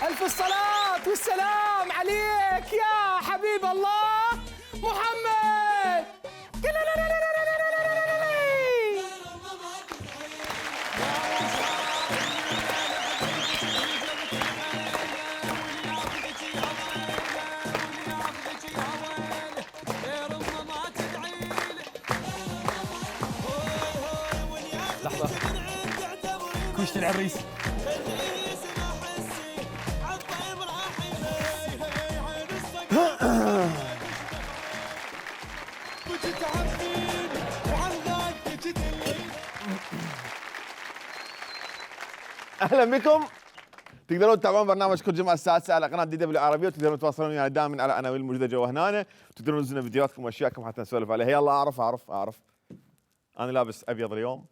ألف الصلاة والسلام عليك يا حبيب الله محمد. لحظة، كوشة العريس. اهلا بكم. تقدرون تتابعون برنامج كل جمعه الساعه 9 على قناه دي دبليو عربيه، وتقدرون تتواصلون ويانا دائما على عناوين الموجوده جوا هنا، وتقدرون تنزلون فيديوهاتكم واشياءكم حتى نسولف عليها. يلا اعرف انا لابس ابيض اليوم،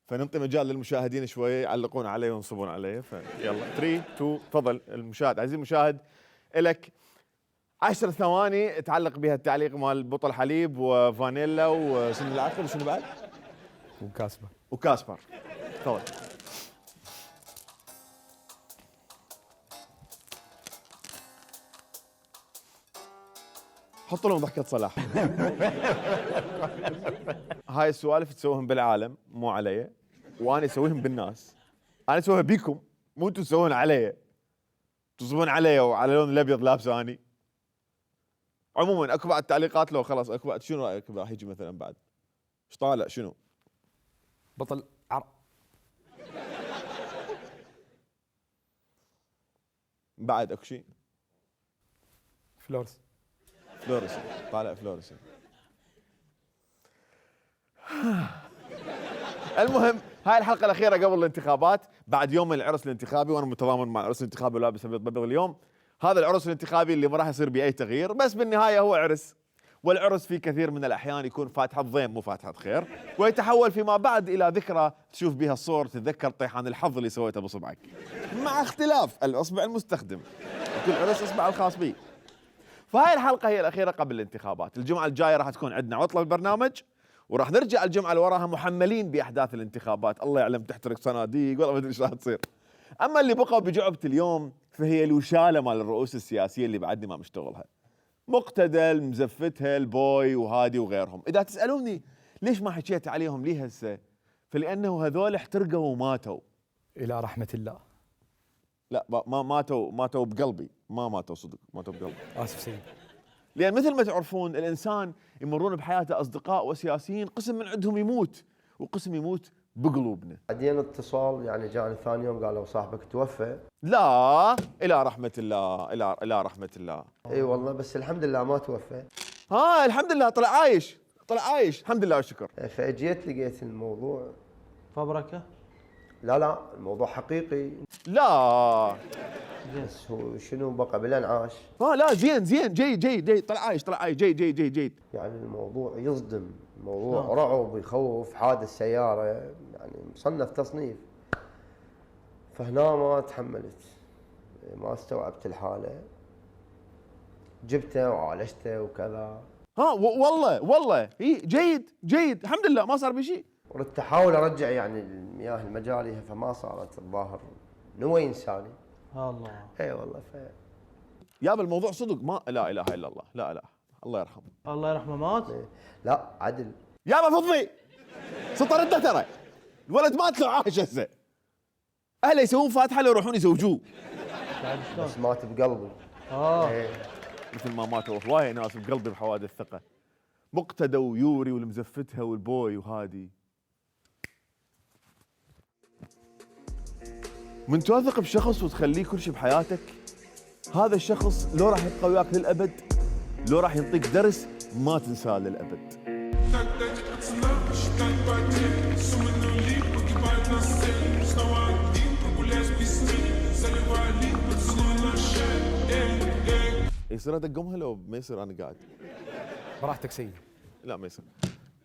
فننطي مجال للمشاهدين شوي يعلقون علي وينصبون علي. فيلا 3 2 تفضل المشاهد. عزيزي المشاهد، لك 10 ثواني تعلق بها التعليق مال بطل حليب وفانيلا وشنو الاخر وشنو بعد؟ وكاسبر. تفضل. حطوا لهم ضحكة صلاح. هاي السوالف تسويهم بالعالم مو علي، وانا اسويهم بالناس. انا اسويها بيكم، مو انتم تسوون علي، تصبون علي وعلى اللون الابيض لابسه اني. عموما اكو بعد تعليقات لو خلاص اكو بعد. شنو رايك راح يجي مثلا بعد؟ ايش طالع شنو؟ بطل بعد اكو شيء؟ فلورس. فلورسن، طالع فلورسن. المهم هاي الحلقه الاخيره قبل الانتخابات، بعد يوم من العرس الانتخابي، وانا متضامن مع العرس الانتخابي ولابس ابيض ببيض اليوم. هذا العرس الانتخابي اللي ما راح يصير باي تغيير، بس بالنهايه هو عرس، والعرس في كثير من الاحيان يكون فاتحه ضيم مو فاتحه خير، ويتحول فيما بعد الى ذكرى تشوف بها الصور تتذكر طيحان الحظ اللي سويته بصبعك، مع اختلاف الاصبع المستخدم. كل عرس اصبع الخاص به. فهاي الحلقه هي الاخيره قبل الانتخابات. الجمعه الجايه راح تكون عندنا عطله بالبرنامج، وراح نرجع الجمعه اللي وراها محملين باحداث الانتخابات. الله يعلم تحترق صناديق والله ما ادري ايش راح تصير. اما اللي بقوا بجعبه اليوم فهي الوشاله مال الرؤوس السياسيه اللي بعدني ما مشتغلها. مقتدى، المزفتها، البوي وهادي وغيرهم. اذا تسالوني ليش ما حكيت عليهم ليه هسه، فلانه هذول احترقوا وماتوا. الى رحمه الله. لا ما ماتوا بقلبي، ما ماتوا صدق، ماتوا بقلبي. اسف سيدي. لأن مثل ما تعرفون الإنسان يمرون بحياته أصدقاء وسياسيين، قسم من عندهم يموت وقسم يموت بقلوبنا. بعدين اتصال يعني جاني ثاني يوم قالوا صاحبك توفى. لا، إلى رحمة الله، إلى رحمة الله. اي والله، بس الحمد لله ما توفى. الحمد لله طلع عايش، طلع عايش، الحمد لله والشكر. فاجيت لقيت الموضوع فبركة. لا الموضوع حقيقي. لا بس هو شنو بقى بالانعاش. لا زين جيد، طلع عايش جيد. يعني الموضوع يصدم، موضوع رعب يخوف، حادث سيارة يعني مصنف تصنيف. فهنا ما تحملت، ما استوعبت الحالة، جبته وعالجته وكذا. والله هي جيد الحمد لله ما صار بشيء. وردت احاول ارجع يعني المياه المجارية، فما صارت الظاهر نوى انساني. الله. اي والله يابا الموضوع صدق، ما لا اله الا الله. لا الله يرحمه. الله يرحمه مات. لا عدل. يابا فضي سطرته ترى الولد مات لو عايش هسه. اهله يسوون فاتحه لو يروحون يزوجوه. بس مات بقلبي. إيه. مثل ما ماتوا هوايه ناس بقلبي بحوادث ثقه. مقتدى ويوري والمزفتها والبوي وهادي. من توثق بشخص وتخليه كل شيء بحياتك، هذا الشخص لو راح يبقى وياك للابد، لو راح يعطيك درس ما تنساه للابد. يصير ادقمها لو ما يصير انا قاعد؟ براحتك سيدي. لا ما يصير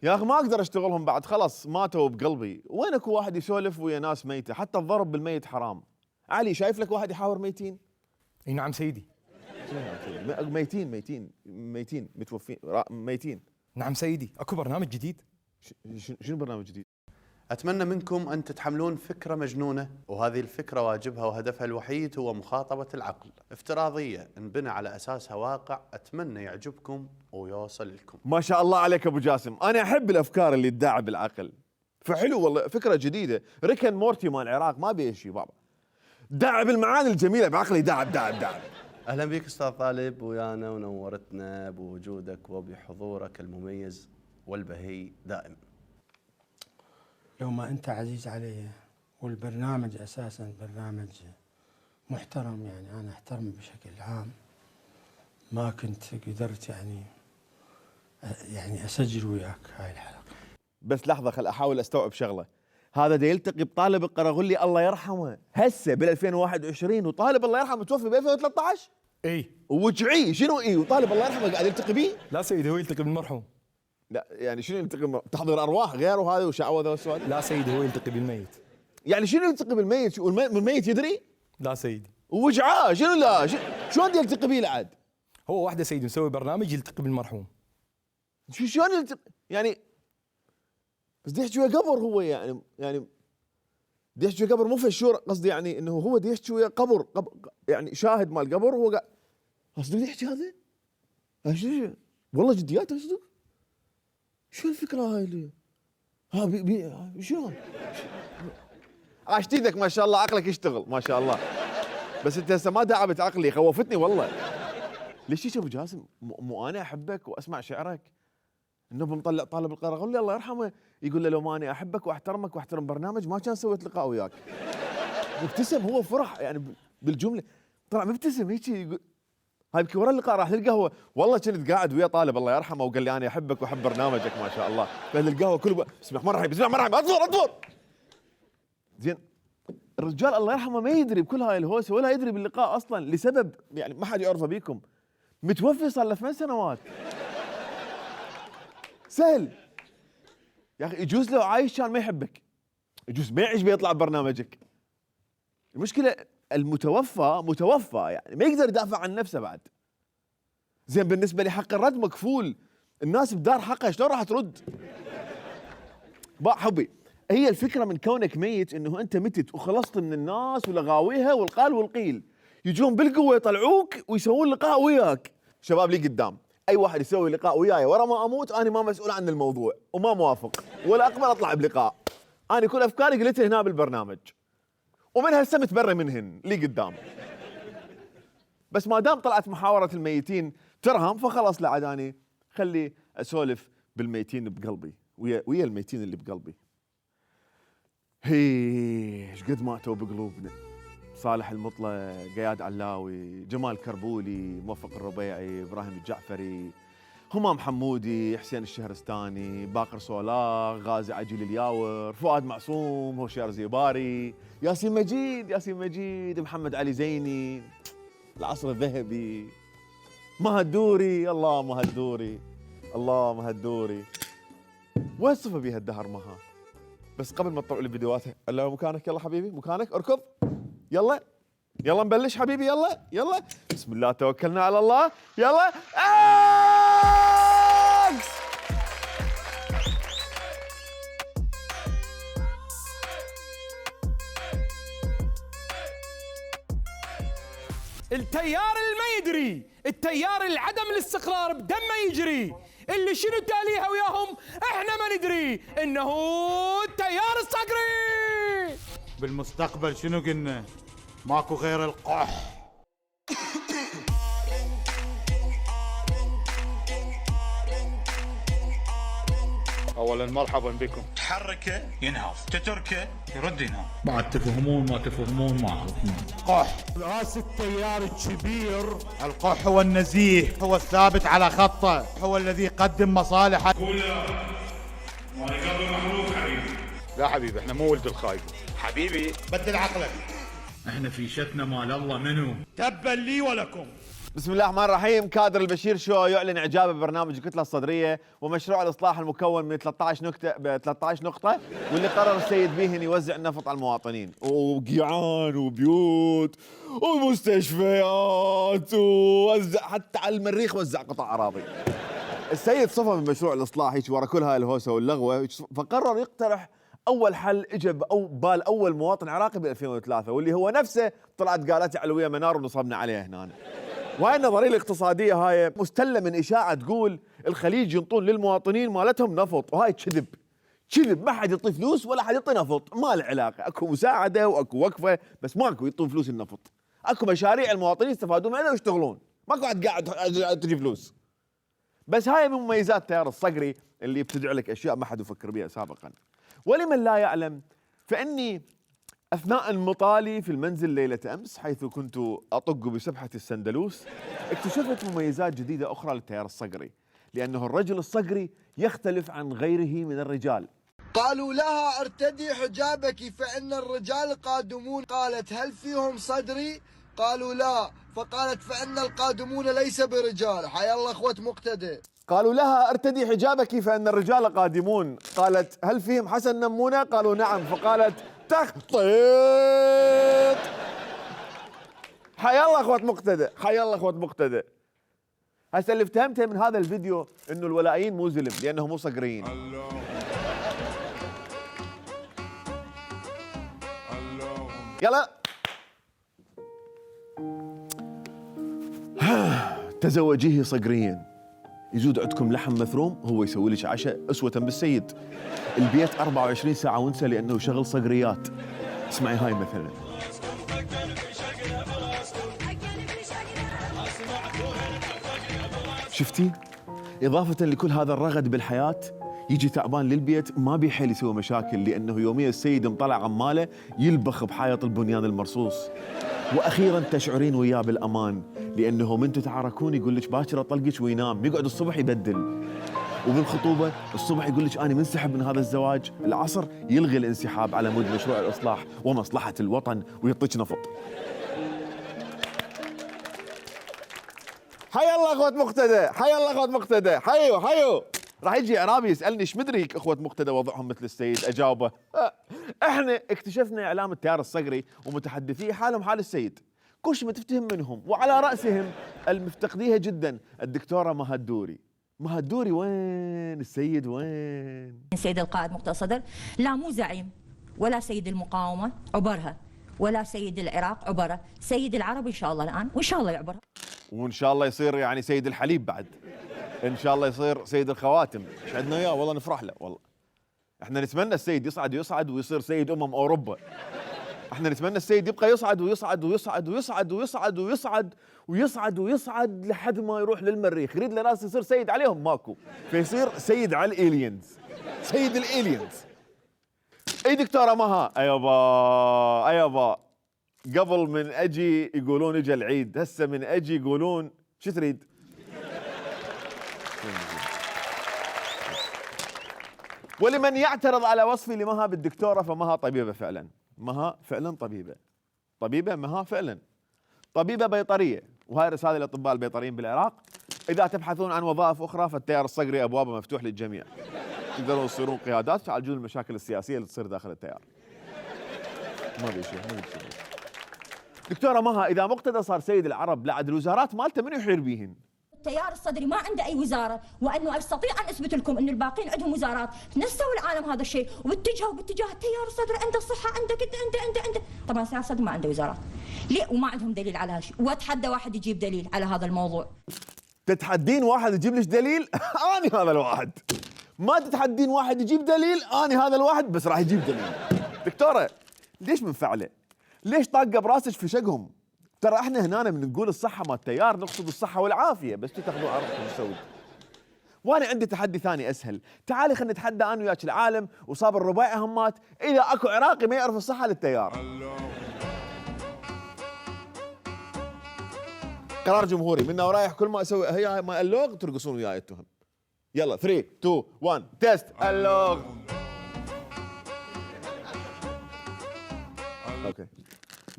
يا اخي، ما اقدر اشتغلهم بعد، خلاص ماتوا بقلبي. وين اكو واحد يسولف ويا ناس ميته؟ حتى الضرب بالميت حرام. علي شايف لك واحد يحاور ميتين؟ اي نعم سيدي. ميتين متوفين ميتين. نعم سيدي. اكو برنامج جديد. شنو برنامج جديد؟ أتمنى منكم أن تتحملون فكرة مجنونة، وهذه الفكرة واجبها وهدفها الوحيد هو مخاطبة العقل، افتراضية انبنى على أساسها واقع أتمنى يعجبكم ويوصل لكم. ما شاء الله عليك ابو جاسم، انا احب الافكار اللي تداعب بالعقل. فحلو والله، فكره جديده. ريكن مورتي مال العراق ما بيه شيء بابا، داعب المعاني الجميله بعقلي، داعب داعب داعب. أهلا بك أستاذ طالب ويانا، ونورتنا بوجودك وبحضورك المميز والبهي دائم. لو ما أنت عزيز علي، والبرنامج أساساً برنامج محترم، يعني أنا أحترمه بشكل عام، ما كنت قدرت يعني أسجل وياك هاي الحلقة. بس لحظه، خل احاول استوعب شغله. هذا دا يلتقي بطالب القرغلي الله يرحمه هسه بال 2021، وطالب الله يرحمه توفي ب 2013. اي وجعي شنو اي، وطالب الله يرحمه قاعد يلتقي بيه؟ لا سيدي، هو يلتقي بالمرحوم. لا يعني شنو يلتقي؟ تحضير ارواح غير وهذا وشعوذه والسؤال؟ لا سيدي، هو يلتقي بالميت. يعني شنو يلتقي بالميت؟ والميت يدري؟ لا سيدي، وجعاه شنو؟ لا شلون يلتقي بيه العاد؟ هو واحده سيدي مسوي برنامج يلتقي بالمرحوم. شلون يلتقي؟ يعني بس دي يحكي ويا قبر هو، يعني دي يحكي ويا قبر مو فشور، قصدي يعني انه هو دي يحكي ويا قبر يعني شاهد مال قبر هو قاعد. قصدي يحكي هذا؟ والله جديات قصدك؟ شو الفكره هاي اللي شلون؟ عاشت ايدك ما شاء الله، عقلك يشتغل ما شاء الله. بس انت هسه ما داعبت عقلي، خوفتني والله. ليش يا ابو جاسم؟ مو انا احبك واسمع شعرك. النوب مطلع طالب القرغلي الله يرحمه يقول له لو ما اني احبك واحترمك واحترم برنامج ما كان سويت لقاء وياك. مبتسم، هو فرح يعني بالجمله، طلع مبتسم هيك يقول. هاي يمكن ورا اللقاء راح للقهوه، والله كنت قاعد ويا طالب الله يرحمه وقال لي انا احبك واحب برنامجك ما شاء الله. فهل القهوه كله بسم الله الرحمن الرحيم، بسم الله الرحمن الرحيم، اطفر. زين الرجال الله يرحمه ما يدري بكل هاي الهوسه ولا يدري باللقاء اصلا، لسبب يعني ما حد يعرفه بيكم. متوفي صار له 8 سنوات. سهل يا اخي، يجوز لو عايش كان ما يحبك، يجوز ما يعيش بيطلع ببرنامجك. المشكله المتوفى متوفى، يعني ما يقدر يدافع عن نفسه بعد. زين بالنسبه لي حق الرد مكفول، الناس بدار حقها شلون راح ترد؟ حبي هي الفكره من كونك ميت انه انت متت وخلصت من الناس ولغاويها والقال والقيل، يجون بالقوه يطلعوك ويسوون لقاء وياك. شباب لي قدام اي واحد يسوي لقاء وياي ورا ما اموت انا ما مسؤول عن الموضوع وما موافق ولا اقبل اطلع بلقاء. انا كل افكاري قلتها هنا بالبرنامج ومن هسه متبرى منهن لي قدام. بس ما دام طلعت محاوره الميتين ترهم فخلاص لا عاد اني خلي اسولف بالميتين بقلبي ويا الميتين اللي بقلبي. هي ايش قد ماتوا بقلوبنا. صالح المطلق، قياد علاوي، جمال كربولي، موفق الربيعي، ابراهيم الجعفري، همام حمودي، حسين الشهرستاني، باقر صولاغ، غازي عجيل الياور، فؤاد معصوم، هوشيار زيباري، ياسين مجيد، محمد علي زيني، العصر الذهبي، مهدوري، الله مهدوري. وين صفى بيها الدهر مها؟ بس قبل ما تطلعوا لي فيديوهاتها، الا مكانك يلا حبيبي، مكانك اركض. يلا نبلش حبيبي، يلا بسم الله توكلنا على الله، يلا اكس. التيار الميدري، التيار العدم الاستقرار بدمه يجري، اللي شنو تاليها وياهم احنا ما ندري، انه التيار الصقري. بالمستقبل شنو قلنا؟ ماكو غير القح. اولا مرحبا بكم. تحركه ينهض، تتركه يرد ينهض. بعد تفهمون ما تفهمون ما قح راس التيار الكبير. القح هو النزيه، هو الثابت على خطه، هو الذي يقدم مصالحه. وانا قلبي محروق حبيبي. لا حبيبي احنا مو ولد الخايب حبيبي بدل عقلك. احنا في شتنا مال الله منو؟ تبا لي ولكم. بسم الله الرحمن الرحيم. كادر البشير شو يعلن اعجابه ببرنامج الكتله الصدريه ومشروع الاصلاح المكون من 13 نقطه واللي قرر السيد بيهن يوزع النفط على المواطنين، وقيعان وبيوت ومستشفيات، ووزع حتى على المريخ، وزع قطع اراضي. السيد صفى بمشروع الاصلاح هيك ورا كل هاي الهوسه واللغوه، فقرر يقترح اول حل اجى بال اول مواطن عراقي ب 2003 واللي هو نفسه طلعت قالت علويه منار ونصبنا عليها هنا. وهاي النظريه الاقتصاديه هاي مستله من اشاعه تقول الخليج ينطون للمواطنين مالتهم نفط، وهاي كذب. كذب، ما حد يعطي فلوس ولا حد يعطي نفط، ما له علاقه، اكو مساعده واكو وقفه بس ماكو يعطون فلوس النفط. اكو مشاريع المواطنين يستفادون منها ويشتغلون، ماكو واحد قاعد تجي فلوس. بس هاي من مميزات التيار الصقري اللي يبتدع لك اشياء ما حد يفكر بها سابقا. ولمن لا يعلم فاني اثناء انمطالي في المنزل ليله امس حيث كنت اطق بسبحه السندلوس اكتشفت مميزات جديده اخرى للتيار الصقري، لانه الرجل الصقري يختلف عن غيره من الرجال. قالوا لها ارتدي حجابك فإن الرجال قادمون، قالت هل فيهم صدري؟ قالوا لا، فقالت فإن القادمون ليس برجال. حيا الله اخوة مقتدى. قالوا لها ارتدي حجابك فإن الرجال قادمون، قالت هل فيهم حسن نمونة؟ قالوا نعم، فقالت تخطيط. حيا الله اخوة مقتدى، حيا الله اخوة مقتدى. هسه اللي افتهمته من هذا الفيديو انه الولائيين مو زلم لانهم مو صقريين. يلا تزوجيه صقريا، يزود عندكم لحم مثروم، هو يسوي لك عشاء اسوة بالسيد. البيت 24 ساعة ونسى لانه شغل صقريات. اسمعي هاي مثلا. شفتي؟ إضافة لكل هذا الرغد بالحياة يجي تعبان للبيت ما بيحيل يسوي مشاكل، لأنه يوميا السيد مطلع عماله يلبخ بحائط البنيان المرصوص. وأخيرا تشعرين وياه بالأمان، لأنه من تتعاركون يقول لك باكر أطلقك وينام، يقعد الصبح يبدل. وبالخطوبة الصبح يقول لك أنا منسحب من هذا الزواج، العصر يلغي الانسحاب على مود مشروع الإصلاح ومصلحة الوطن ويعطيك نفط. حيا الله اخوة مقتدى، حيا الله اخوة مقتدى، حيو. راح يجي اعرابي يسالني ايش مدري اخوة مقتدى وضعهم مثل السيد، اجاوبه احنا اكتشفنا اعلام التيار الصقري ومتحدثيه حالهم حال السيد، كلش ما تفتهم منهم، وعلى راسهم المفتقديها جدا الدكتوره مها الدوري. مها الدوري وين؟ السيد وين؟ السيد القائد مقتدى الصدر لا مو زعيم ولا سيد المقاومه عبرها، ولا سيد العراق عبره، سيد العرب ان شاء الله الان وان شاء الله يعبرها. وان شاء الله يصير يعني سيد الحليب بعد، ان شاء الله يصير سيد الخواتم، ايش عندنا اياه والله نفرح له. والله احنا نتمنى السيد يصعد ويصير سيد اوروبا. احنا نتمنى السيد يبقى يصعد ويصعد ويصعد ويصعد ويصعد ويصعد ويصعد ويصعد لحد ما يروح للمريخ. يريد له ناس يصير سيد عليهم ماكو، فيصير سيد على الالينز، سيد الالينز. اي دكتوره مها، ايابا قبل من اجي يقولون اجى العيد، هسه من اجي يقولون شو تريد؟ ولمن يعترض على وصفي لمها بالدكتوره فمها طبيبه فعلا، مها فعلا طبيبه مها فعلا طبيبه بيطريه، وهاي رساله للاطباء البيطريين بالعراق، اذا تبحثون عن وظائف اخرى فالتيار الصقري ابوابه مفتوح للجميع، تقدرون تصيرون قيادات تعالجون المشاكل السياسيه اللي تصير داخل التيار. ما بيشي. دكتوره مها، اذا مقتدى صار سيد العرب بعد الوزارات مالته من يحير بيهن؟ التيار الصدري ما عنده اي وزاره، وانه استطيع ان اثبت لكم انه الباقين عندهم وزارات، نسوا العالم هذا الشيء وباتجهوا باتجاه التيار الصدري عنده الصحه، عنده كذا عنده. طبعا التيار الصدري ما عنده وزارات. ليه؟ وما عندهم دليل على هالشيء، واتحدى واحد يجيب دليل على هذا الموضوع. تتحدين واحد يجيب لك دليل؟ اني هذا الواحد. ما تتحدين واحد يجيب دليل؟ اني هذا الواحد بس راح يجيب دليل. دكتوره ليش منفعله؟ ليش طاقه براسك في شقهم؟ ترى احنا هنا من نقول الصحه مال التيار نقصد الصحه والعافيه، بس تاخذوا عرضكم تسوي. وانا عندي تحدي ثاني اسهل، تعالي خلينا نتحدى انا وياك العالم وصاب الرباعي همات، اذا اكو عراقي ما يعرف الصحه للتيار. قرار جمهوري منا ورايح، كل ما اسوي هي ما اللوغ ترقصون وياي التهم. يلا 3 2 1 تيست اللوغ. اوكي.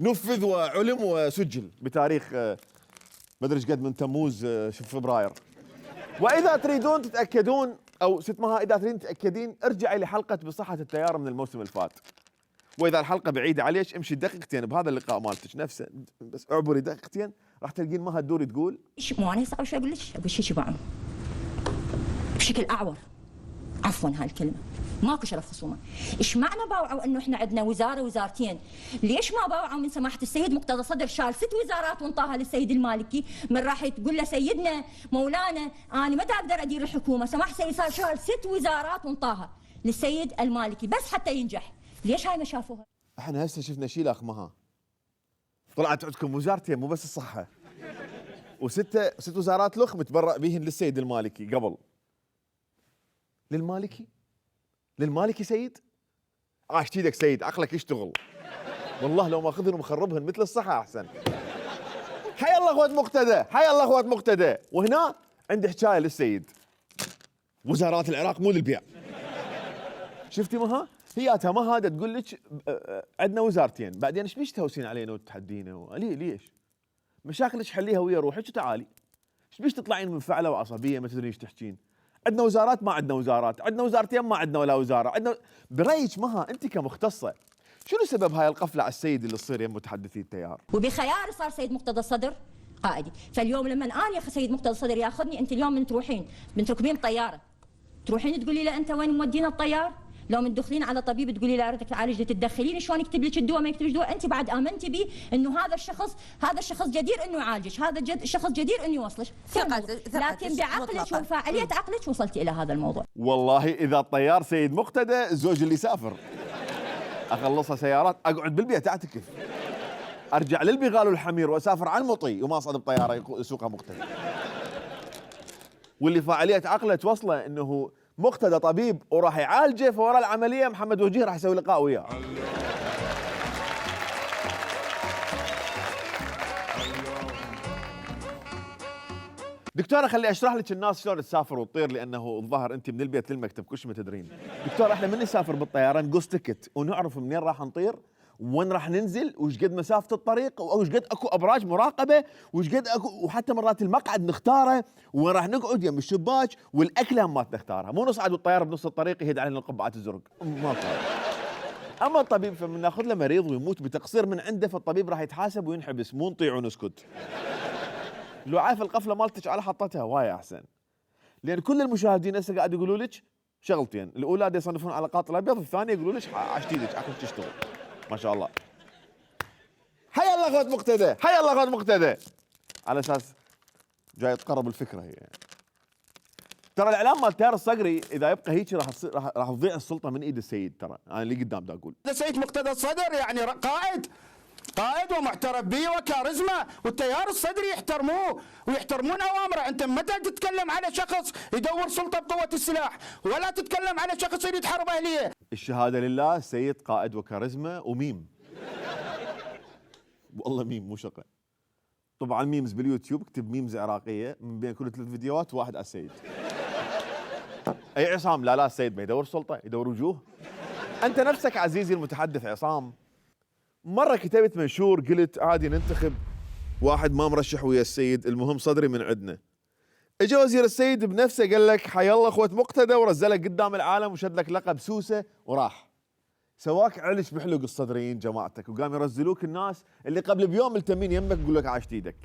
نفذ وعلم وسجل بتاريخ ما ادري ايش قد من تموز فبراير. واذا تريدون تتاكدون او ست مها، اذا تريدين تتاكدين ارجعي لحلقه بصحه التيار من الموسم اللي فات. واذا الحلقه بعيده عليك امشي دقيقتين بهذا اللقاء مالتك نفسه، بس اعبري دقيقتين راح تلقين مها الدوري تقول مو انا هسه شو اقول لك؟ اقول شيء بشكل اعور، عفوا هاي الكلمه، ماكو شرف خصومه. ايش معنى باوعوا انه احنا عندنا وزاره وزارتين؟ ليش ما باوعوا من سماحه السيد مقتدى صدر شال 6 وزارات وانطاها للسيد المالكي؟ من راح تقول له سيدنا مولانا انا ما اقدر ادير الحكومه، سماحه السيد صار شال 6 وزارات وانطاها للسيد المالكي بس حتى ينجح. ليش هاي ما شافوها؟ احنا هسه شفنا شيء لا مها. طلعت عندكم وزارتين مو بس الصحه. ست وزارات لخ متبرأ بهن للسيد المالكي قبل. للمالكي سيد؟ عاش ايدك سيد، عقلك يشتغل. والله لو ماخذهن ومخربهن مثل الصحة احسن. حيا الله اخوة مقتدى، حيا الله اخوة مقتدى، وهنا عندي حكاية للسيد. وزارات العراق مو للبيع. شفتي مها؟ هياتها ما هذا تقول لك عندنا وزارتين، بعدين ايش بيش تهوسين علينا وتحدينا ليش؟ مشاكلك حليها ويا روحك وتعالي. ايش بيش تطلعين منفعله وعصبيه ما تدرين ايش تحكين؟ عندنا وزارات ما عندنا وزارات، عندنا وزارتين ما عندنا ولا وزاره، عندنا برايك مها انت كمختصه شنو سبب هاي القفله على السيد اللي تصير يم متحدثي التيار؟ وبخيار صار سيد مقتدى الصدر قائدي، فاليوم لما انا يا اخي سيد مقتدى الصدر ياخذني، انت اليوم من تروحين من تركبين طياره تروحين تقولي له انت وين مودينا الطيار؟ لو من دخلين على طبيب تقولي له اريدك تعالج تتدخلين شلون يكتب لك الدواء ما يكتبش دواء، انت بعد امنتي به انه هذا الشخص جدير انه يعالجك، هذا الشخص جدير انه يوصلك، لكن بعقلك وفاعليه عقلك وصلتي الى هذا الموضوع. والله اذا الطيار سيد مقتدى الزوج اللي يسافر اخلصها سيارات اقعد بالبيت اعتكف، ارجع للبغال والحمير واسافر على المطي وما اصعد بطياره يسوقها مقتدى. واللي فاعليه عقله توصله انه مقتدى طبيب وراح يعالجه، فورا العمليه محمد وجيه راح يسوي لقاء وياه. دكتوره خلي اشرح لك الناس شلون تسافر وتطير، لانه الظاهر انت من البيت للمكتب كلش ما تدرين. دكتوره احنا من نسافر بالطياره نقص تكت ونعرف منين راح نطير وين راح ننزل وش قد مسافه الطريق وش قد اكو ابراج مراقبه وش قد اكو، وحتى مرات المقعد نختاره وين راح نقعد يم الشباك، والاكله ما نختارها، مو نصعد بالطياره بنص الطريق يهد علينا القبعات الزرق ما صار. اما الطبيب فمن ناخذ له مريض ويموت بتقصير من عنده، فالطبيب راح يتحاسب وينحبس، مو نطيع ونسكت. لو عارف القفله مالتك على حطتها وايد احسن، لان كل المشاهدين هسه قاعد يقولوا لك شغلتين، الاولى يصنفون على قاط الابيض، الثانيه يقولوا لك عشت ايدك عقلك تشتغل. ما شاء الله. حيا الله اخوة مقتدى، حيا الله اخوة مقتدى. على اساس جاي تقرب الفكره هي. ترى الاعلام مال التيار الصقري اذا يبقى هيك راح تضيع السلطه من ايد السيد، ترى انا اللي قدام دا اقول. السيد مقتدى الصدر يعني قائد ومعترف به وكاريزما، والتيار الصدري يحترموه ويحترمون اوامره. انت متى تتكلم على شخص يدور سلطه بقوه السلاح، ولا تتكلم على شخص يريد حرب اهليه. الشهاده لله السيد قائد وكاريزما وميم. والله ميم مو شقه. طبعا ميمز باليوتيوب اكتب ميمز عراقيه من بين كل 3 فيديوهات واحد على السيد. اي عصام لا السيد ما يدور سلطه يدور وجوه. انت نفسك عزيزي المتحدث عصام مرة كتبت منشور قلت عادي ننتخب واحد ما مرشح ويا السيد، المهم صدري من عندنا. اجى وزير السيد بنفسه قال لك حيا الله اخوة مقتدى ورزلك قدام العالم وشد لك لقب سوسه وراح. سواك علش بحلق الصدريين جماعتك وقام يرزلوك الناس اللي قبل بيوم ملتمين يمك يقول لك عاشت ايدك.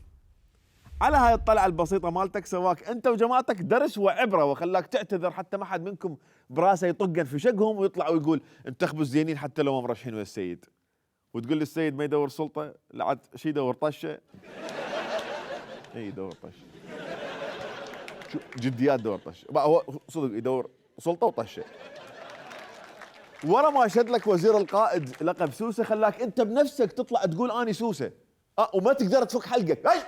على هاي الطلعة البسيطة مالتك سواك انت وجماعتك درس وعبرة وخلاك تعتذر، حتى ما حد منكم براسه يطقن في شقهم ويطلع ويقول انتخبوا الزينين حتى لو ما مرشحين ويا السيد. وتقول لي السيد ما يدور سلطه، لعد شي يدور طشه. اي يدور طشه. شو جديات دور طشه، هو صدق يدور سلطه وطشه. ورا ما شد لك وزير القائد لقب سوسه خلاك انت بنفسك تطلع تقول اني سوسه. وما تقدر تفك حلقك.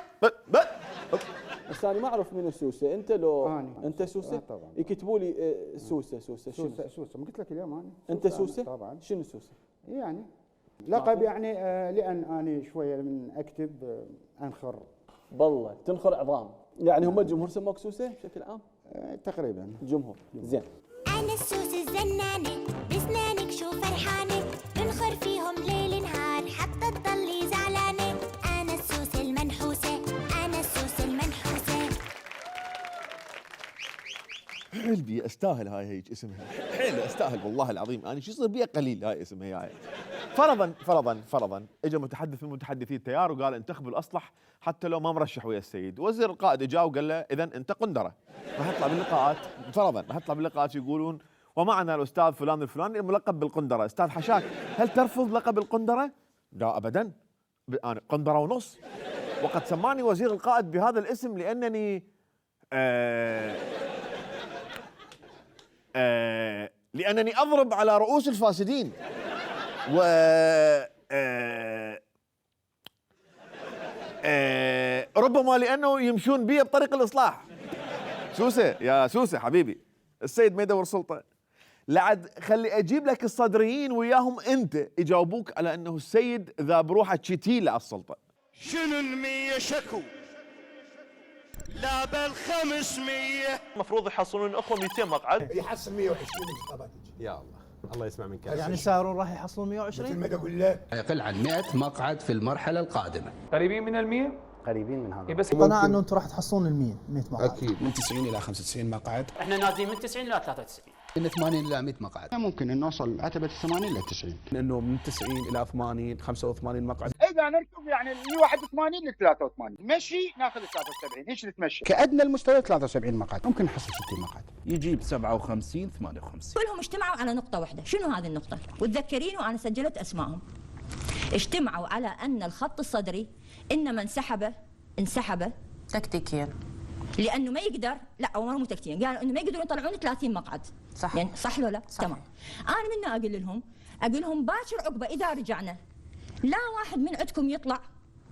بس انا ما اعرف منو سوسه، انت لو انت سوسه؟ طبعا يكتبوا لي سوسه سوسه ما قلت لك اليوم انا. انت سوسه؟ طبعا. شنو سوسه؟ يعني لقب يعني لان انا شويه من اكتب انخر. بالله تنخر عظام، يعني هم الجمهور سموك سوسه بشكل عام؟ تقريبا الجمهور. زين. انا السوسه الزنانه بسنانك شو فرحانه، بنخر فيهم ليل نهار حتى تضلي زعلانه. انا السوسه المنحوسه، انا السوسه المنحوسه. حلبي استاهل هاي هيك اسمها، حيل استاهل والله العظيم. انا شو يصير بي قليل هاي اسمها هاي. فرضا اجى متحدث من متحدثي التيار وقال انتخبوا الاصلح حتى لو ما مرشح ويا السيد. وزير القائد اجا وقال له اذا انت قندره راح يطلع باللقاءات، فرضا راح يطلع باللقاءات يقولون ومعنا الأستاذ فلان الفلاني الملقب بالقندرة. أستاذ حشاك، هل ترفض لقب القندرة؟ لا أبدا، أنا قندرة ونص، وقد سماني وزير القائد بهذا الاسم لأنني لأنني أضرب على رؤوس الفاسدين و ربما لأنه يمشون بي بطريق الإصلاح. سوسة يا سوسة حبيبي، السيد ما يدور سلطة، لعد خلي أجيب لك الصدريين وياهم أنت يجاوبوك على أنه السيد ذا بروحه شتيلة على السلطة. شنو 100 شكو؟ لا بل 500. المفروض يحصلون الأخوة 200 مقعد. يحصل 120 انتخابات. يا الله، الله يسمع من كلامك. يعني سارون راح يحصلون 120 مثل ما اقول له يقل عن 100 مقعد في المرحله القادمه. قريبين من ال100؟ قريبين من هذا. بس قناعه انه انتم راح تحصلون 100 مقعد. اكيد من 90 الى 95 مقعد. احنا نازلين من 90 الى 93. من 80 الى 100 مقعد. ممكن ان نوصل عتبه 80 الى 90. لانه من 90 الى 80 85 مقعد. اذا نركب يعني من 81 ل 83 مشي ناخذ 73 ايش نتمشى؟ كادنى المستوى 73 مقعد، ممكن نحصل 60 مقعد. يجيب 57 58. كلهم اجتمعوا على نقطة واحدة، شنو هذه النقطة؟ وتذكرين وأنا سجلت أسمائهم. اجتمعوا على أن الخط الصدري إنما انسحب تكتيكيا، لأنه ما يقدر، لا أو مو تكتيكيا، قالوا إنه ما يقدرون يطلعون 30 مقعد. صح يعني صح لو لا؟ صحيح. تمام. أنا منا أقول لهم باكر عقبة إذا رجعنا لا واحد من عندكم يطلع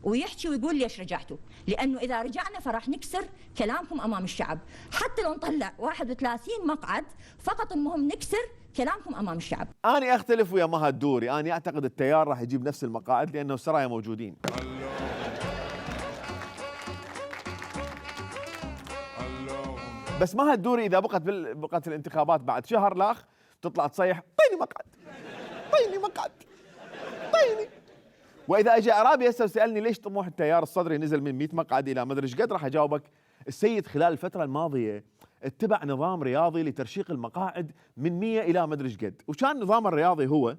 ويحكي ويقول ليش رجعتوا، لأنه إذا رجعنا فراح نكسر كلامكم أمام الشعب، حتى لو نطلع 31 مقعد فقط المهم نكسر كلامكم أمام الشعب. أنا أختلف ويا مها الدوري، أنا أعتقد التيار راح يجيب نفس المقاعد لأنه السرايا موجودين. بس مها الدوري إذا بقت الانتخابات بعد شهر لاخ تطلع تصيح طيني مقعد طيني مقعد طيني. واذا اجى اعرابي هسه وسالني ليش طموح التيار الصدري نزل من 100 مقعد الى مدري ايش قد، راح اجاوبك السيد خلال الفتره الماضيه اتبع نظام رياضي لترشيق المقاعد من 100 الى مدري ايش قد، وكان النظام الرياضي هو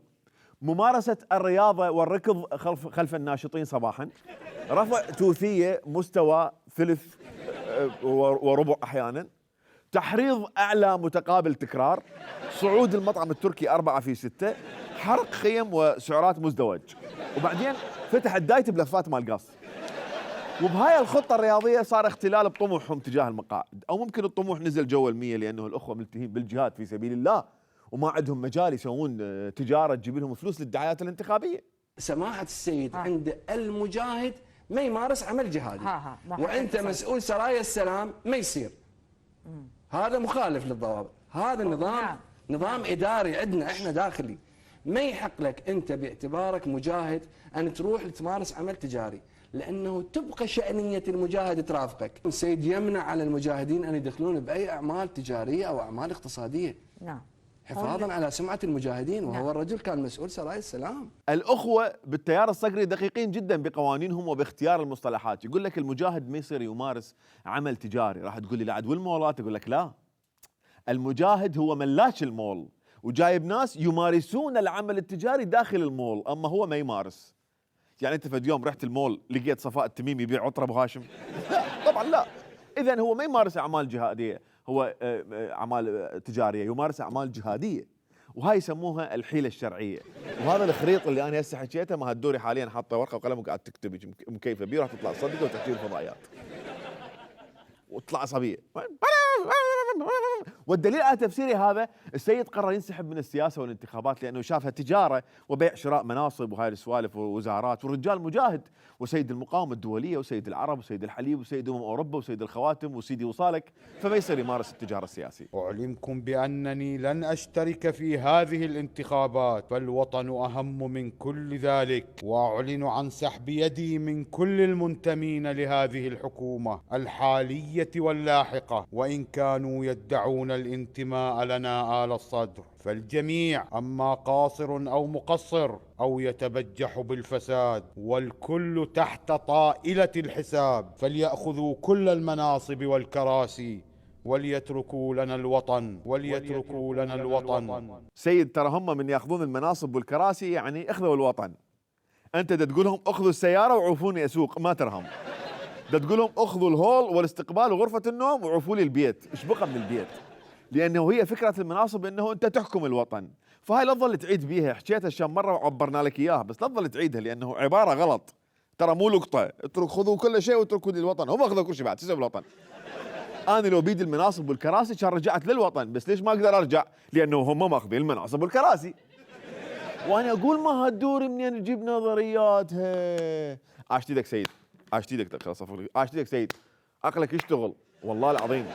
ممارسه الرياضه والركض خلف الناشطين صباحا، رفع توثيه مستوى ثلث وربع احيانا، تحريض اعلى متقابل تكرار، صعود المطعم التركي 4 في 6، حرق خيم وسعرات مزدوج، وبعدين فتح الدايت بلفات مال قص. وبهاي الخطة الرياضية صار اختلال بطموحهم تجاه المقاعد، أو ممكن الطموح نزل جو 100 لأنه الأخوة ملتهين بالجهاد في سبيل الله وما عندهم مجال يسوون تجارة تجيب لهم فلوس للدعايات الانتخابية. سماحة السيد عند المجاهد ما يمارس عمل جهادي، وأنت مسؤول سرايا السلام ما يصير. هذا مخالف للضوابط، هذا النظام نظام إداري عندنا إحنا داخلي، ما يحق لك أنت باعتبارك مجاهد أن تروح لتمارس عمل تجاري، لأنه تبقى شأنية المجاهد ترافقك. السيد يمنع على المجاهدين أن يدخلون بأي أعمال تجارية أو أعمال اقتصادية. نعم. حفاظا على سمعة المجاهدين، وهو الرجل كان مسؤول سرايا السلام. الأخوة بالتيار الصقري دقيقين جدا بقوانينهم وباختيار المصطلحات، يقول لك المجاهد ما يصير يمارس عمل تجاري، راح تقول لي لا عاد والمولات، أقول لك لا، المجاهد هو ملاك المول وجايب ناس يمارسون العمل التجاري داخل المول، اما هو ما يمارس. يعني انت في يوم رحت المول لقيت صفاء التميمي يبيع عطر ابو هاشم؟ لا طبعا لا. اذا هو ما يمارس اعمال جهاديه، هو اعمال تجاريه، يمارس اعمال جهاديه، وهاي يسموها الحيله الشرعيه. وهذا الخريط اللي انا هسه حكيته ما هالدوري حاليا حاطه ورقه وقلم وقاعد تكتب مكيفه بيه، راح تطلع صدقه وتحكي الفضائيات وتطلع عصبيه. والدليل على تفسيري هذا السيد قرر ينسحب من السياسه والانتخابات لانه شافها تجاره وبيع شراء مناصب وهاي السوالف ووزارات، والرجال مجاهد وسيد المقاومه الدوليه وسيد العرب وسيد الحليب وسيد اوروبا وسيد الخواتم وسيدي وصالك، فما يصير يمارس التجاره السياسيه. أعلمكم بأنني لن أشترك في هذه الانتخابات، فالوطن أهم من كل ذلك، وأعلن عن سحب يدي من كل المنتمين لهذه الحكومة الحالية واللاحقة، وإن كانوا يدعون الانتماء لنا آل الصدر، فالجميع أما قاصر أو مقصر أو يتبجح بالفساد، والكل تحت طائلة الحساب، فليأخذوا كل المناصب والكراسي وليتركوا لنا الوطن وليتركوا لنا الوطن. سيد ترى هم من ياخذون المناصب والكراسي يعني اخذوا الوطن. انت دا تقول لهم اخذوا السياره وعوفوني اسوق، ما ترهم. دا تقول لهم اخذوا الهول والاستقبال وغرفه النوم وعوفوا لي البيت، ايش بقى من البيت؟ لانه هي فكره المناصب انه انت تحكم الوطن، فهاي لا تظل تعيد بيها، حكيتها الشام مره وعبرنا لك اياها، بس لا تظل تعيدها لانه عباره غلط، ترى مو لقطه، اترك خذوا كل شيء واتركوا للوطن، هم اخذوا كل شيء بعد تسوي بالوطن. انا لو بيدي المناصب والكراسي كان رجعت للوطن، بس ليش ما اقدر ارجع؟ لانه هم ماخذين المناصب والكراسي. وانا اقول ما هالدور منين نجيب نظرياتها؟ اشتيدك سيد، اشتيدك خلاص اشتيدك سيد، عقلك يشتغل والله العظيم.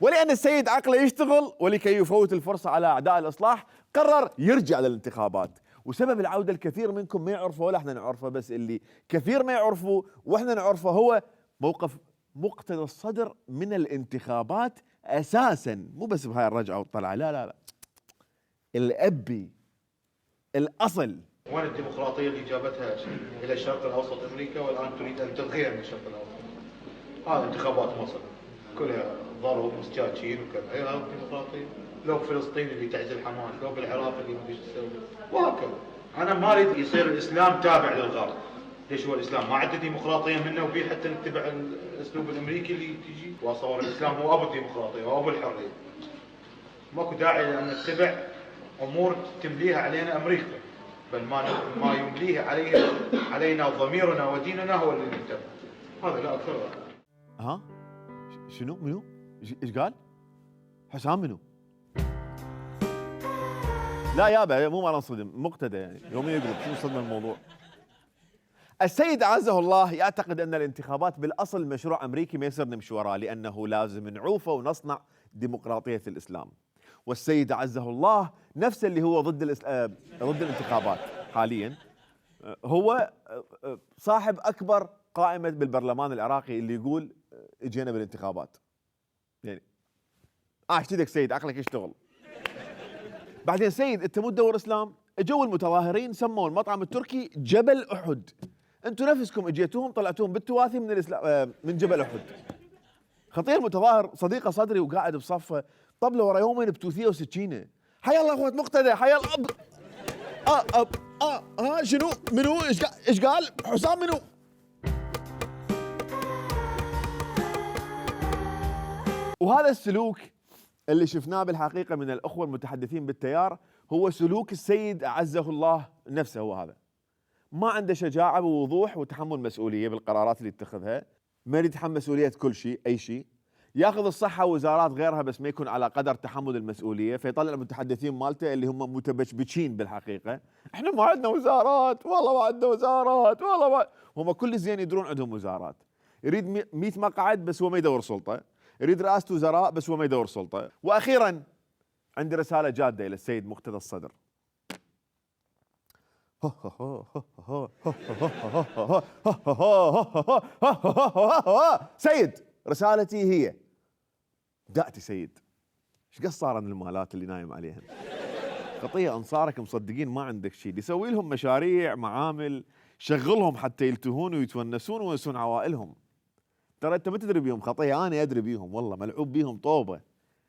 ولأن السيد عقله يشتغل ولكي يفوت الفرصة على أعداء الإصلاح قرر يرجع للانتخابات. وسبب العودة الكثير منكم ما يعرفه ولا احنا نعرفه، بس اللي كثير ما يعرفه واحنا نعرفه هو موقف مقتدى الصدر من الانتخابات أساسا، مو بس بهاي الرجعة والطلعة، لا لا لا، الأبي الأصل. وين الديمقراطية اللي جابتها إلى الشرق الأوسط أمريكا والآن تريد أن تلغيها من الشرق الأوسط؟ هذه انتخابات مصر كلها ضرب وسكاكين وكذا، هي هذه الديمقراطية؟ لو فلسطين اللي تعزل حماس، لو بالعراق اللي ما فيش تسوي، وهكذا. أنا ما أريد يصير الإسلام تابع للغرب. ليش هو الإسلام ما عنده ديمقراطية منه وبيه حتى نتبع الأسلوب الأمريكي اللي تجي؟ وأصور الإسلام هو أبو الديمقراطية وأبو الحرية. ماكو داعي لأن نتبع أمور تمليها علينا أمريكا، بل ما يمليه علينا ضميرنا وديننا هو اللي نتبع. هذا لا أكثر. ها؟ شنو؟ منو؟ ايش قال؟ حسام منو؟ لا يابا مو ما ننصدم، مقتدى يعني يوميا يقلب، شنو صدم الموضوع؟ السيد عزه الله يعتقد ان الانتخابات بالاصل مشروع امريكي ما يصير نمشي وراه، لانه لازم نعوفه ونصنع ديمقراطيه الاسلام. والسيد عزه الله نفسه اللي هو ضد الانتخابات حاليا، هو صاحب اكبر قائمه بالبرلمان العراقي اللي يقول اجينا بالانتخابات. يعني اشتدك سيد عقلك يشتغل. بعدين سيد انت مو تدور اسلام، اجوا المتظاهرين سموا المطعم التركي جبل احد، انتم نفسكم اجيتوهم طلعتوهم بالتواثي من من جبل احد. خطير المتظاهر صديقه صدري وقاعد بصفه، طبله ورا يومين بتوثيه وسكينه، حيا الله اخوة مقتدى، حيا الله شنو منو ايش قال حسام منو؟ وهذا السلوك اللي شفناه بالحقيقة من الأخوة المتحدثين بالتيار هو سلوك السيد أعزه الله نفسه، هو هذا ما عنده شجاعة ووضوح وتحمل مسؤولية بالقرارات اللي يتخذها، ما يريد يتحمل مسؤولية كل شيء أي شيء، ياخذ الصحة ووزارات غيرها بس ما يكون على قدر تحمل المسؤولية، فيطلع المتحدثين مالته اللي هم متبشبشين بالحقيقة، احنا ما عندنا وزارات، والله ما عندنا وزارات، والله ما هم كل زين يدرون عندهم وزارات، يريد 100 مقعد بس هو ما يدور سلطة، يريد رئاسة وزراء بس هو ما يدور سلطة. وأخيرا عندي رسالة جادة إلى السيد مقتدى الصدر. سيد رسالتي هي دأتي سيد، ايش قد صار عن المالات اللي نايم عليهن؟ خطية أنصارك مصدقين ما عندك شيء، يسوي لهم مشاريع معامل، شغلهم حتى يلتهون ويتونسون ويونسون عوائلهم. ترى انت ما تدري بيهم خطيه، انا ادري بيهم والله، ملعوب بيهم طوبه.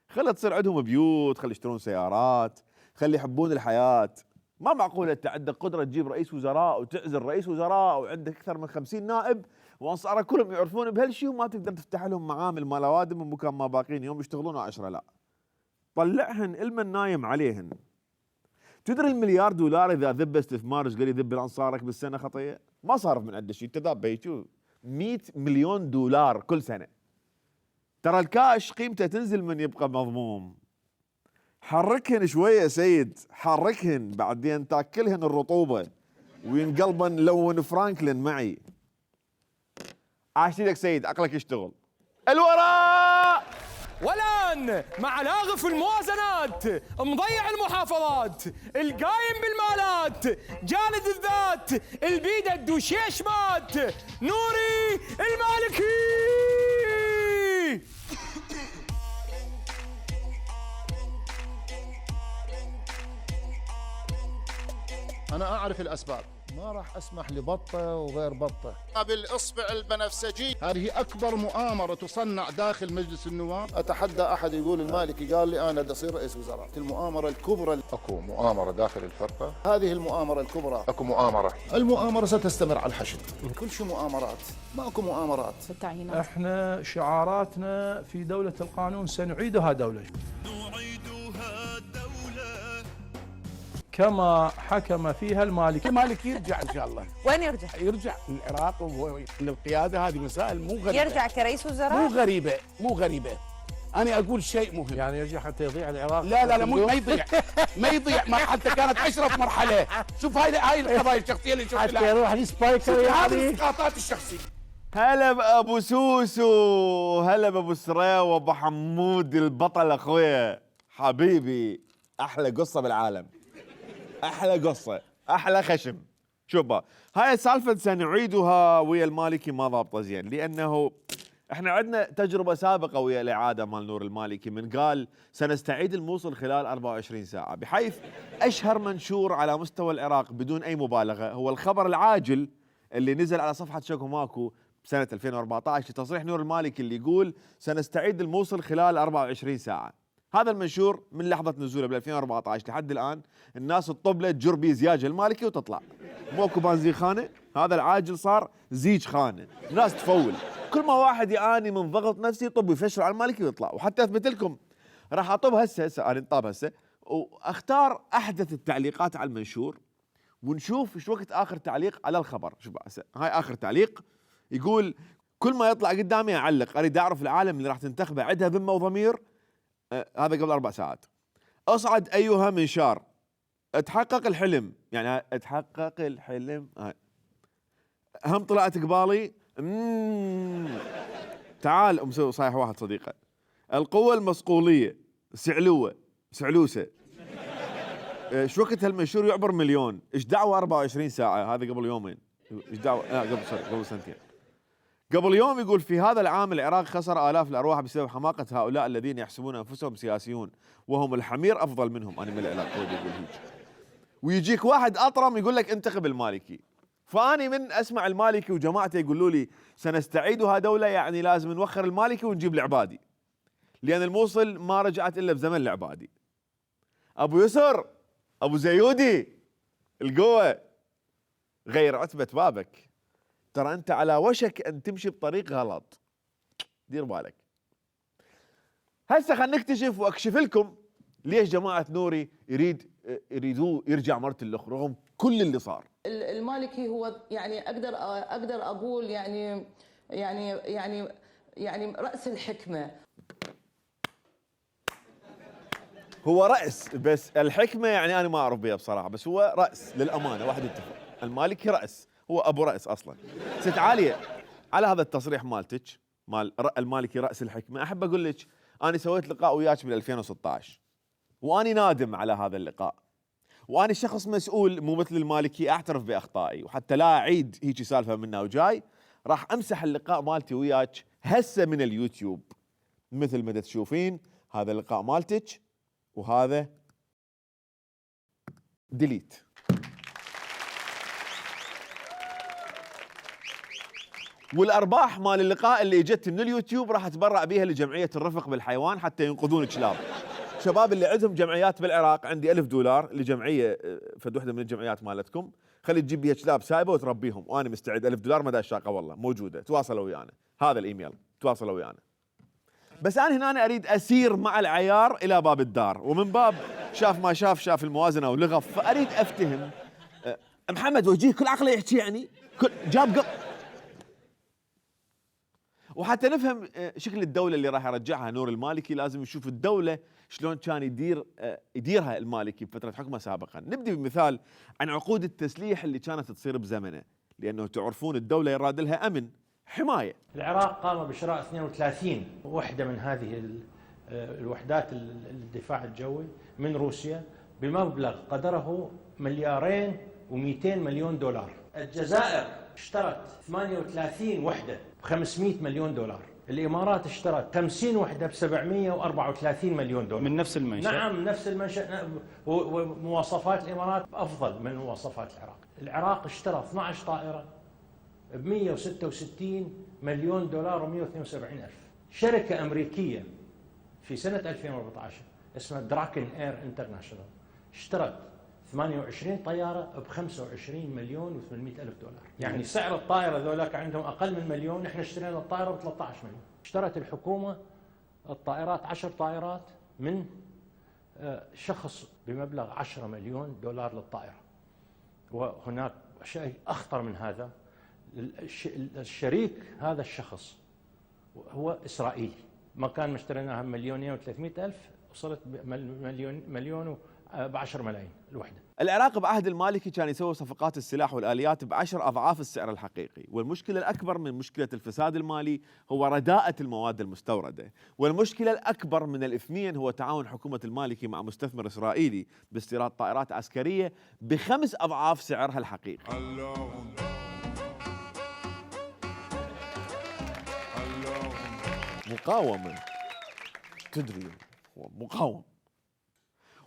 خلي تصير عندهم بيوت، خلي يشترون سيارات، خلي يحبون الحياه. ما معقول انت عندك قدره تجيب رئيس وزراء وتعزل رئيس وزراء وعندك اكثر من 50 نائب وانصارك كلهم يعرفون بهالشيء وما تقدر تفتح لهم معامل مال اوادم من مكان ما باقين يوم يشتغلون 10. لا طلعهن المن نايم عليهن. تدري $1 مليار اذا ذب استثمار ايش قال يذب لانصارك بالسنه خطيه؟ ما صارف من عنده شيء، انت ذاب بيتو $100 مليون كل سنة. ترى الكاش قيمته تنزل من يبقى مضموم. حركهن شوية سيد، حركهن بعدين تاكلهن الرطوبة وينقلبن لون فرانكلين معي. عاشتك سيد عقلك يشتغل. الوراء والآن مع لاغف الموازنات، مضيع المحافظات، القايم بالمالات، جالد الذات، البيدة الدوشيشمات، نوري المالكي. أنا أعرف الأسباب، ما راح أسمح لبطة وغير بطة. بالإصبع البنفسجي. هذه أكبر مؤامرة تصنع داخل مجلس النواب. أتحدى أحد يقول المالكي قال لي أنا بدي أصير رئيس وزراء. المؤامرة الكبرى. أكو مؤامرة داخل الفرقة. هذه المؤامرة الكبرى. أكو مؤامرة. المؤامرة ستستمر على الحشد. كل شيء مؤامرات، ماكو مؤامرات. احنا شعاراتنا في دولة القانون سنعيدها دولة. كما حكم فيها المالكي. المالكي يرجع ان شاء الله. وين يرجع؟ يرجع العراق والقياده. هذه مسائل مو غريبه. يرجع كرئيس وزراء؟ مو غريبه. انا اقول شيء مهم. يعني يرجع حتى يضيع العراق؟ لا مو ما يضيع. ما يضيع. ما حتى كانت اشرف مرحله. شوف هاي القضايا الشخصيه اللي شفتها. حتى يروح لسبايكر يعني. هذه الاسقاطات الشخصيه. هلا بابو سوسو، هلا بابو سريا وابو حمود البطل اخويا حبيبي. احلى قصه بالعالم، احلى قصه، احلى خشم. شوف بقى، هاي السالفه سنعيدها ويا المالكي ما ضابطه زين، لانه احنا عندنا تجربه سابقه ويا الاعاده مال نور المالكي، من قال سنستعيد الموصل خلال 24 ساعه، بحيث اشهر منشور على مستوى العراق بدون اي مبالغه هو الخبر العاجل اللي نزل على صفحه شكو ماكو بسنه 2014 لتصريح نور المالكي اللي يقول سنستعيد الموصل خلال 24 ساعه. هذا المنشور من لحظه نزوله بال 2014 لحد الان الناس تطبله تجر بيه زياج المالكي وتطلع. موكو بنزين خانه، هذا العاجل صار زيج خانه، الناس تفول. كل ما واحد يعاني من ضغط نفسي يطب يفشل على المالكي ويطلع. وحتى اثبت لكم راح اطب هسه انا انطاب هسه واختار احدث التعليقات على المنشور ونشوف ايش وقت اخر تعليق على الخبر. شوف هسه هاي اخر تعليق يقول كل ما يطلع قدامي اعلق، اريد اعرف العالم اللي راح تنتخبه عندها ذمه وضمير. هذا قبل 4 ساعات. اصعد ايها منشار، اتحقق الحلم، يعني اتحقق الحلم. هم طلعت قبالي. تعال مسوي صايح واحد صديقه. القوة المصقولية، سعلوسة. ايش وقت هالمنشور يعبر مليون؟ ايش دعوة 24 ساعة؟ هذا قبل يومين. ايش دعوة؟ قبل سنتين. قبل يوم يقول في هذا العام العراق خسر آلاف الأرواح بسبب حماقة هؤلاء الذين يحسبون أنفسهم سياسيون وهم الحمير أفضل منهم. أنا من العراق يقول هيك. ويجيك واحد أطرم يقول لك انتخب المالكي. فأني من أسمع المالكي وجماعته يقولوا لي سنستعيدها دولة، يعني لازم نوخر المالكي ونجيب العبادي، لأن الموصل ما رجعت إلا بزمن العبادي. أبو يسر، أبو زيودي، القوة، غير عتبة بابك، ترى أنت على وشك أن تمشي بطريق غلط، دير بالك. هسه خلينا نكتشف وأكشف لكم ليش جماعة نوري يريدوه يرجع مرة الأخرى رغم كل اللي صار. المالكي هو يعني أقدر أقول يعني رأس الحكمة. هو رأس، بس الحكمة يعني أنا ما أعرف بها بصراحة، بس هو رأس للأمانة، واحد يتفق. المالكي رأس، هو أبو رأس أصلا. ست عالية، على هذا التصريح مالتك مال المالكي رأس الحكمة، أحب أقول لك أنا سويت لقاء وياك بال 2016 وأني نادم على هذا اللقاء، وأنا شخص مسؤول مو مثل المالكي، أعترف بأخطائي، وحتى لا أعيد هيك سالفة منها وجاي راح أمسح اللقاء مالتي وياك هسه من اليوتيوب مثل ما تشوفين. هذا اللقاء مالتك وهذا ديليت. والارباح مال اللقاء اللي اجت من اليوتيوب راح اتبرع بيها لجمعيه الرفق بالحيوان حتى ينقذون الكلاب. شباب اللي عندهم جمعيات بالعراق، عندي $1000 لجمعيه فد وحده من الجمعيات مالتكم، خلي تجيب بيها كلاب سايبه وتربيهم، وانا مستعد. $1000 ما داشاقه والله، موجوده، تواصلوا ويانا، هذا الايميل تواصلوا ويانا. بس انا هنا اريد اسير مع العيار الى باب الدار، ومن باب شاف ما شاف الموازنه ولغف، فاريد افتهم. محمد وجيه كل عقله يحكي، يعني كل جاب وحتى نفهم شكل الدولة اللي راح يرجعها نور المالكي لازم نشوف الدولة شلون كان يديرها المالكي بفترة حكمه سابقا. نبدأ بمثال عن عقود التسليح اللي كانت تصير بزمنه، لأنه تعرفون الدولة يراد لها أمن، حماية. العراق قام بشراء 32 وحدة من هذه الوحدات الدفاع الجوي من روسيا بمبلغ قدره $2.2 مليار. الجزائر اشترت 38 وحدة ب$500 مليون. الامارات اشترت 50 وحده ب 734 مليون دولار من نفس المنشأ. نعم نفس المنشأ، ومواصفات الامارات افضل من مواصفات العراق. العراق اشترى 12 طائره ب 166 مليون دولار و172 الف. شركه امريكيه في سنه 2014 اسمها دراكن اير انترناشونال اشترت 28 طياره ب 25 مليون و800 الف دولار، يعني سعر الطائره ذولاك عندهم اقل من مليون، احنا اشترينا الطائره ب 13 مليون. اشترت الحكومه الطائرات 10 طائرات من شخص بمبلغ 10 مليون دولار للطائره. وهناك شيء اخطر من هذا، الشريك هذا الشخص هو اسرائيلي، ما كان مشتريناها بمليونين و300 الف، وصلت مليون ب10 ملايين الوحده. العراق بعهد المالكي كان يسوي صفقات السلاح والآليات ب10 أضعاف السعر الحقيقي، والمشكلة الأكبر من مشكلة الفساد المالي هو رداءة المواد المستوردة، والمشكلة الأكبر من الاثنين هو تعاون حكومة المالكي مع مستثمر إسرائيلي باستيراد طائرات عسكرية ب5 أضعاف سعرها الحقيقي. مقاومة، تدري هو مقاوم.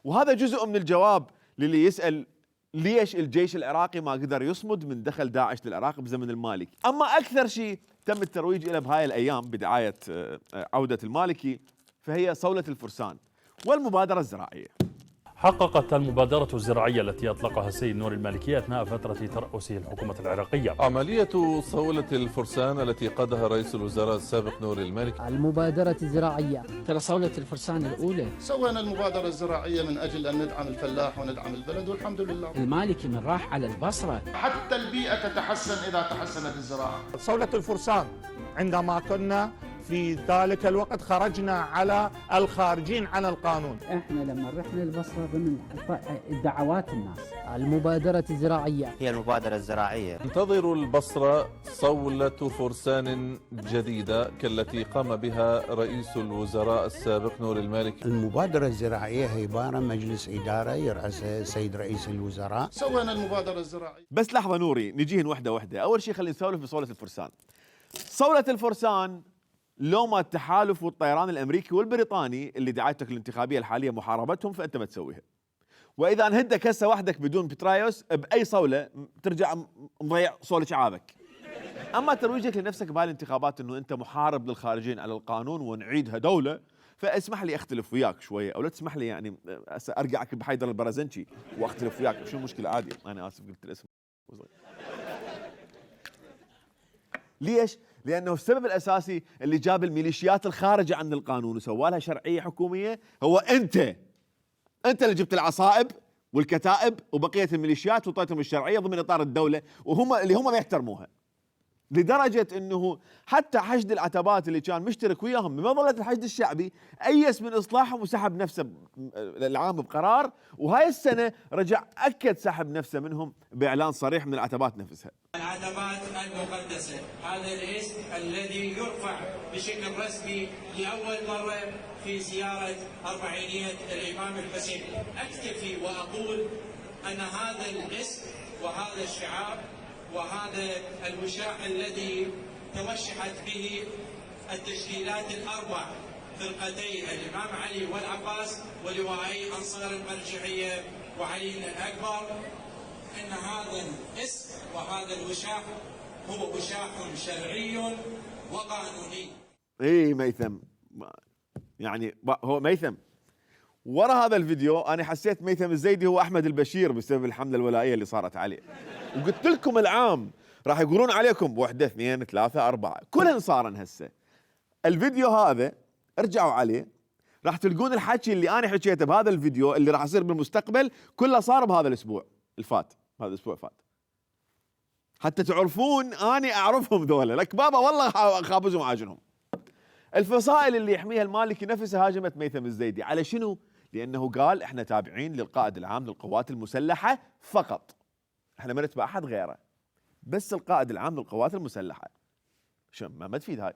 وهذا جزء من الجواب للي يسأل ليش الجيش العراقي ما قدر يصمد من دخل داعش للعراق بزمن المالكي. أما أكثر شيء تم الترويج إلى بهاي الأيام بدعاية عودة المالكي فهي صولة الفرسان والمبادرة الزراعية. حققت المبادرة الزراعية التي أطلقها السيد نور المالكي أثناء فترة ترأسه الحكومة العراقية عملية صولة الفرسان التي قادها رئيس الوزراء السابق نور المالكي. المبادرة الزراعية ترى صولة الفرسان الأولى. سوينا المبادرة الزراعية من أجل أن ندعم الفلاح وندعم البلد والحمد لله. المالكي من راح على البصرة. حتى البيئة تتحسن إذا تحسنت الزراعة. صولة الفرسان عندما كنا في ذلك الوقت خرجنا على الخارجين عن القانون. احنا لما رحنا البصرة ضمن دعوات الناس. المبادرة الزراعية هي المبادرة الزراعية. تنتظر البصرة صولة فرسان جديدة كالتي قام بها رئيس الوزراء السابق نور المالكي. المبادرة الزراعية هي عبارة مجلس إدارة يرأسه السيد رئيس الوزراء. سوينا المبادرة الزراعية. بس لحظة نوري، نجيهن وحدة وحدة. أول شيء خلينا نسولف بصولة الفرسان. صولة الفرسان لو ما التحالف والطيران الامريكي والبريطاني اللي دعايتك الانتخابيه الحاليه محاربتهم فانت ما تسويها. واذا انهدك هسه وحدك بدون بترايوس باي صوله ترجع مضيع صوله شعابك. اما ترويجك لنفسك بهاي الانتخابات انه انت محارب للخارجين على القانون ونعيدها دوله، فاسمح لي اختلف وياك شويه، او لا تسمح لي يعني ارجعك بحيدر البرزنشي واختلف وياك، شو المشكله؟ عادي، انا اسف قلت الاسم. ليش؟ لأنه السبب الأساسي اللي جاب الميليشيات الخارجة عن القانون وسوى لها شرعية حكومية هو أنت اللي جبت العصائب والكتائب وبقية الميليشيات وطيتهم الشرعية ضمن إطار الدولة وهم اللي هم ما يحترموها، لدرجة أنه حتى حشد العتبات اللي كان مشترك وياهم بمظلة الحشد الشعبي أيس من إصلاحهم وسحب نفسه العام بقرار، وهاي السنة رجع أكد سحب نفسه منهم بإعلان صريح من العتبات نفسها. العتبات المقدسة، هذا الاسم الذي يرفع بشكل رسمي لأول مرة في زيارة أربعينية الإمام الحسين. أكتفي وأقول أن هذا الاسم وهذا الشعار وهذا الوشاح الذي توشحت به التشكيلات الأربع، فرقتي الإمام علي والعباس ولواءي أنصار المرجعية وعلي الأكبر، أن هذا الاسم وهذا الوشاح هو وشاح شرعي وقانوني. إيه ميثم، يعني هو ميثم ورا هذا الفيديو أنا حسيت ميثم الزيدي هو أحمد البشير بسبب الحملة الولائية اللي صارت عليه، وقلت لكم العام راح يقولون عليكم 1 2 3 4 كلهن صارن هسه. الفيديو هذا ارجعوا عليه راح تلقون الحكي اللي أنا حكيته بهذا الفيديو اللي راح يصير بالمستقبل كله صار بهذا الأسبوع الفات، هذا الأسبوع فات، حتى تعرفون أنا أعرفهم ذولا لك بابا والله خابزهم عاجنهم. الفصائل اللي يحميها المالكي نفسها هاجمت ميثم الزيدي على شنو؟ لأنه قال احنا تابعين للقائد العام للقوات المسلحة فقط، احنا ما نتبع أحد غيره، بس القائد العام للقوات المسلحة. شو ما تفيد هاي؟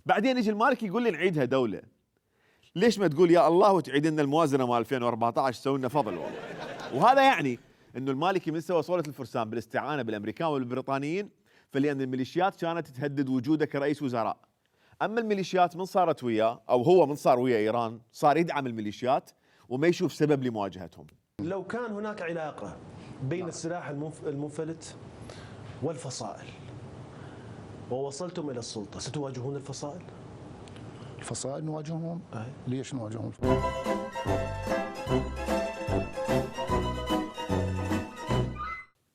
بعدين يجي المالكي يقول لي نعيدها دولة. ليش ما تقول يا الله وتعيد لنا الموازنة مال 2014 تسوي لنا فضل والله. وهذا يعني انه المالكي من سوى صولة الفرسان بالاستعانة بالامريكان والبريطانيين فلأن الميليشيات كانت تهدد وجوده كرئيس وزراء. اما الميليشيات من صارت وياه او هو من صار ويا ايران صار يدعم الميليشيات وما يشوف سبب لمواجهتهم. لو كان هناك علاقة بين السلاح المنفلت والفصائل ووصلتم إلى السلطة ستواجهون الفصائل؟ الفصائل نواجههم؟ ليش نواجههم؟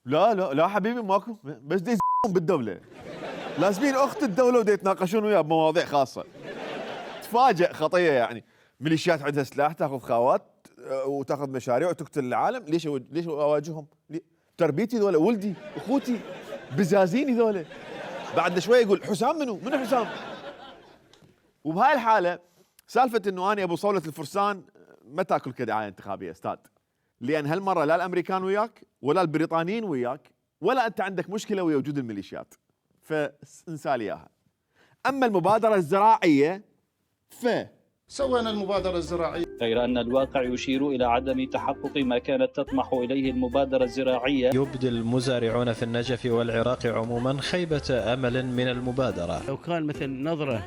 لا حبيبي ماكو، بس دي يزعمون بالدولة، لازمين اخت الدولة ودي يتناقشون وياه بمواضيع خاصة. تفاجئ خطية يعني، ميليشيات عندها سلاح تاخذ خاوات وتاخذ مشاريع وتقتل العالم. ليش اواجههم؟ تربيتي ذولا، ولدي اخوتي بزازيني ذولا. بعد شوي يقول حسام منو حسام؟ وبهاي الحالة سالفة انه انا ابو صولة الفرسان ما تاكل كدعاية انتخابية استاذ، لان هالمرة لا الامريكان وياك ولا البريطانيين وياك ولا انت عندك مشكلة ويا وجود الميليشيات، فانسى لي اياها. اما المبادرة الزراعية سوينا المبادرة الزراعية، غير أن الواقع يشير إلى عدم تحقق ما كانت تطمح إليه المبادرة الزراعية. يبدي المزارعون في النجف والعراق عموما خيبة أمل من المبادرة. لو كان مثل نظرة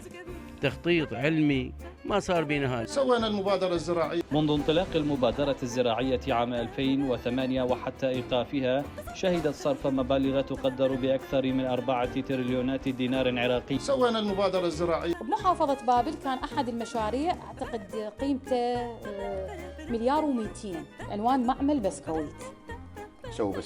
تخطيط علمي ما صار بينا هذا. سوينا المبادرة الزراعية. منذ انطلاق المبادرة الزراعية عام 2008 وحتى إيقافها شهدت صرف مبالغ تقدر بأكثر من 4 تريليونات دينار عراقي. سوينا المبادرة الزراعية. بمحافظة بابل كان أحد المشاريع أعتقد قيمته 1.2 مليار، عنوان معمل بسكويت. سووا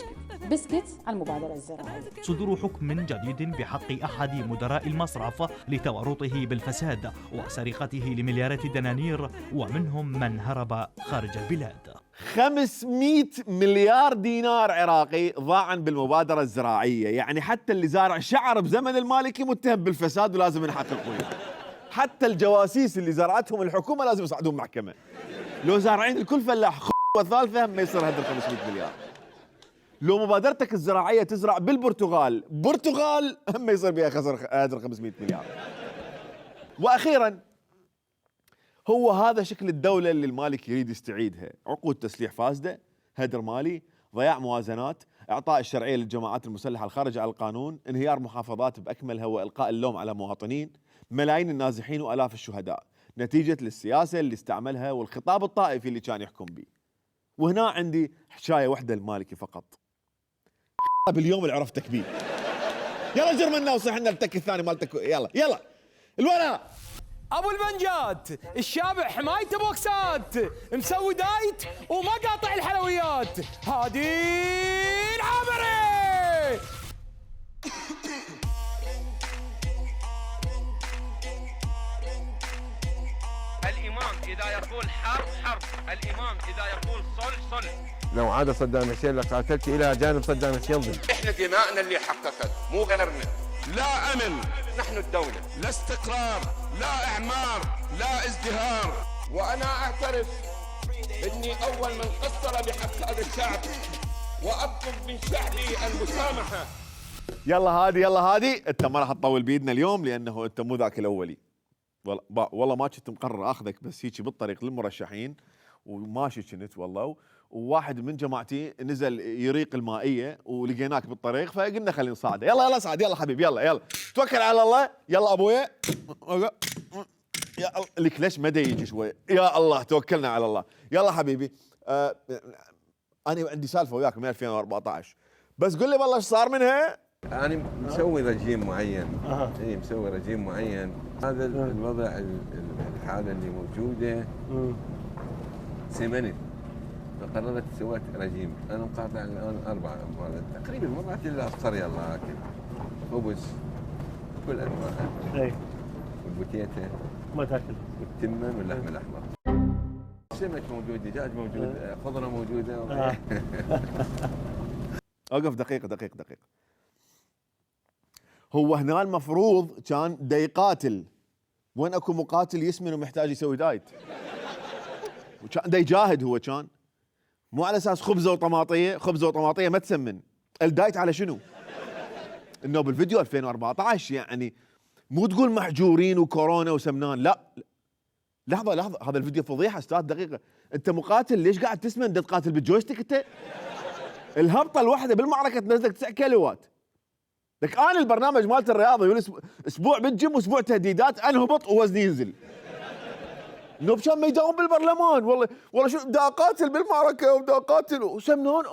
بسكت على المبادرة الزراعية. صدور حكم جديد بحق أحد مدراء المصرف لتورطه بالفساد وسرقته لمليارات الدنانير، ومنهم من هرب خارج البلاد. 500 مليار دينار عراقي ضاعا بالمبادرة الزراعية، يعني حتى اللي زارع شعر بزمن المالكي متهم بالفساد ولازم نحقق وياه. حتى الجواسيس اللي زرعتهم الحكومة لازم يصعدون محكمة. لو زارعين الكل فلاح وثالثة ما يصير هذا 500 مليار. لو مبادرتك الزراعية تزرع بالبرتغال هم يصير بها خسر هذا 500 مليار. وأخيرا هو هذا شكل الدولة اللي المالك يريد يستعيدها: عقود تسليح فاسدة، هدر مالي، ضياع موازنات، إعطاء الشرعية للجماعات المسلحة الخارجة على القانون، انهيار محافظات بأكملها وإلقاء اللوم على مواطنين، ملايين النازحين وآلاف الشهداء نتيجة للسياسة اللي استعملها والخطاب الطائفي اللي كان يحكم به. وهنا عندي حشاية واحدة المالكي فقط: باليوم اللي عرفتك بيه. يلا جرمنا وصحنا التك الثاني مالتك. يلا الولا ابو البنجات الشابع حمايته بوكسات، مسوي دايت وما قاطع الحلويات، هادي العامري. الامام اذا يقول حرب حرب، الامام اذا يقول صلح صلح. لو عاد صدام حسين لقاتلت الى جانب صدام حسين ضد. احنا دماءنا اللي حققت مو غيرنا. لا امن، نحن الدوله، لا استقرار، لا اعمار، لا ازدهار. وانا اعترف اني اول من قصر بحق هذا الشعب واطلب من شعبي المسامحه. يلا هادي انت ما راح تطول بيدنا اليوم لانه انت مو ذاك الاولي. والله ما كنت مقرر اخذك، بس هيك بالطريق للمرشحين وماشي كنت والله، وواحد من جماعتي نزل يريق المائيه ولقيناك بالطريق فقلنا خلينا نصعده. يلا صعد، يلا حبيبي، يلا توكل على الله. يلا ابويا، يا لك ليش ما يجي شوي؟ يا الله توكلنا على الله. يلا حبيبي. انا عندي سالفه وياك من 2014، بس قل لي والله ايش صار منها؟ أنا مسوي رجيم معين. إيه مسوي رجيم معين. هذا الوضع الحالة اللي موجودة سمنت، فقررت سويت رجيم. أنا مقاطع الآن 4 مرات تقريبا، مرات إلا أفطر يلا آكل خبز كل أنواعه. إيه. والبوتيتا ما تاكل. والتمن واللحم الأحمر. سمك موجود، دجاج موجود، خضرة موجودة. أوقف دقيقة. هو هنا المفروض كان دا يقاتل، وين اكو مقاتل يسمن ومحتاج يسوي دايت؟ وكان دا يجاهد، هو كان مو على اساس خبزه وطماطيه ما تسمن. الدايت على شنو؟ انه بالفيديو 2014 يعني مو تقول محجورين وكورونا وسمنان، لا لحظه هذا الفيديو فضيحه استاذ. دقيقه، انت مقاتل ليش قاعد تسمن؟ دا تقاتل بالجويستيك انت؟ الهبطه الواحده بالمعركه تنزلك 9 كيلوات. لك انا البرنامج مالت الرياضه يقول اسبوع بالجيم واسبوع تهديدات، انهبط ووزني ينزل. انه مشان ما يداوم بالبرلمان، والله شو بدي اقاتل بالمعركه وبدي اقاتل وسمنان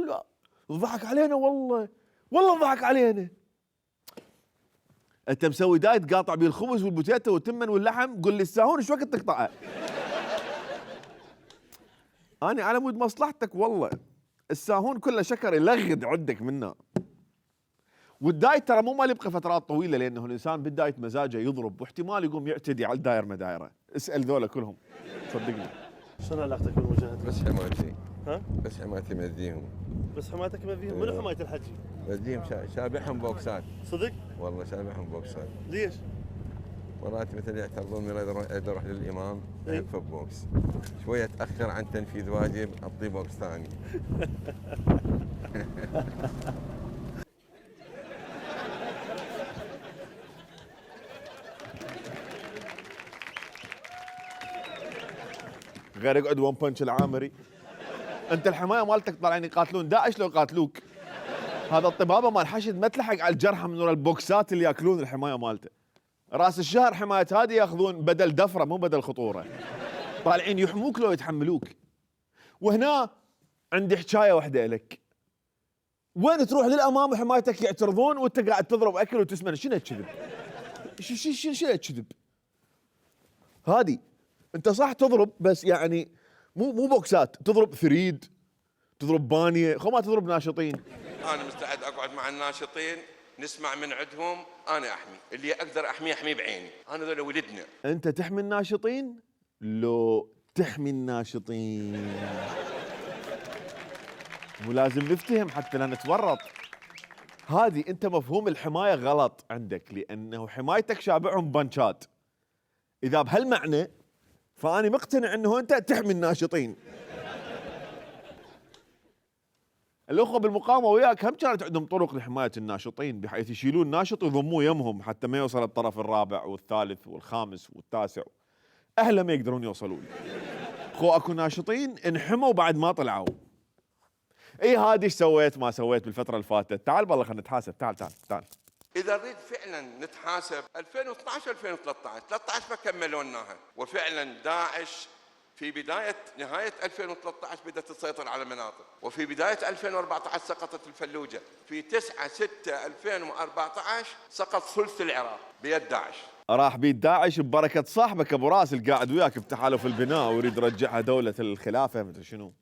لا ضحك علينا والله ضحك علينا. انت مسوي دايت قاطع بيه الخبز والبوتيتا والتمن واللحم، قل لي الساهون ايش وقت تقطعه؟ انا على مود مصلحتك والله. الساهون كله شكر يلغد عندك منه. والدايت ترى مو مال يبقى فترات طويله، لانه الانسان بالدايت مزاجه يضرب واحتمال يقوم يعتدي على الداير مدايره. اسال ذولا كلهم صدقني. شنو علاقتك بالمجاهدين؟ بس حمايتي. ها؟ بس حمايتي مديهم. بس حمايتك مديهم؟ منو حمايه الحجي؟ مديهم شابحهم بوكسات. صدق؟ والله شابحهم بوكسات. ليش؟ مرات مثل يعترضون من اروح للامام يكفى بوكس، شويه اتاخر عن تنفيذ واجب اعطيه بوكس ثاني. غير يقعد ون بنش العامري. انت الحمايه مالتك طالعين يقاتلون داعش لو قاتلوك. هذا الطبابه مال حشد ما تلحق على الجرحى من ورا البوكسات اللي ياكلون الحمايه مالته. راس الشهر حمايه هذه ياخذون بدل دفره مو بدل خطوره. طالعين يحموك لو يتحملوك. وهنا عندي حكايه واحده لك. وين تروح للامام وحمايتك يعترضون وانت قاعد تضرب اكل وتسمن، شنو الكذب؟ شنو الكذب؟ هذه انت صح تضرب بس يعني مو بوكسات، تضرب ثريد، تضرب بانيه، خو ما تضرب ناشطين. انا مستعد اقعد مع الناشطين نسمع من عندهم، انا احمي اللي اقدر احميه بعيني، انا ذول ولدنا. انت تحمي الناشطين؟ لو تحمي الناشطين مو لازم نفتهم حتى لا نتورط. هذه انت مفهوم الحمايه غلط عندك، لانه حمايتك شابعهم بنشات. اذا بهالمعنى فاني مقتنع انه انت تحمي الناشطين. الاخوه بالمقاومه وياك هم كانت عندهم طرق لحمايه الناشطين، بحيث يشيلون ناشط ويضموه يمهم حتى ما يوصل الطرف الرابع والثالث والخامس والتاسع، اهله ما يقدرون يوصلون. خو اكو ناشطين انحموا بعد ما طلعوا. اي هذه ايش سويت ما سويت بالفتره اللي فاتت. تعال بالله خلينا نتحاسب. تعال. اذا نريد فعلا نتحاسب 2012 2013 ما كملوناها، وفعلا داعش في نهاية 2013 بدأت تسيطر على مناطق، وفي بداية 2014 سقطت الفلوجة، في 9/6/2014 سقط ثلث العراق بيد داعش. راح بيد داعش ببركة صاحبك ابو راس اللي قاعد وياك بتحالف البناء ويريد يرجعها دولة الخلافة مدري شنو.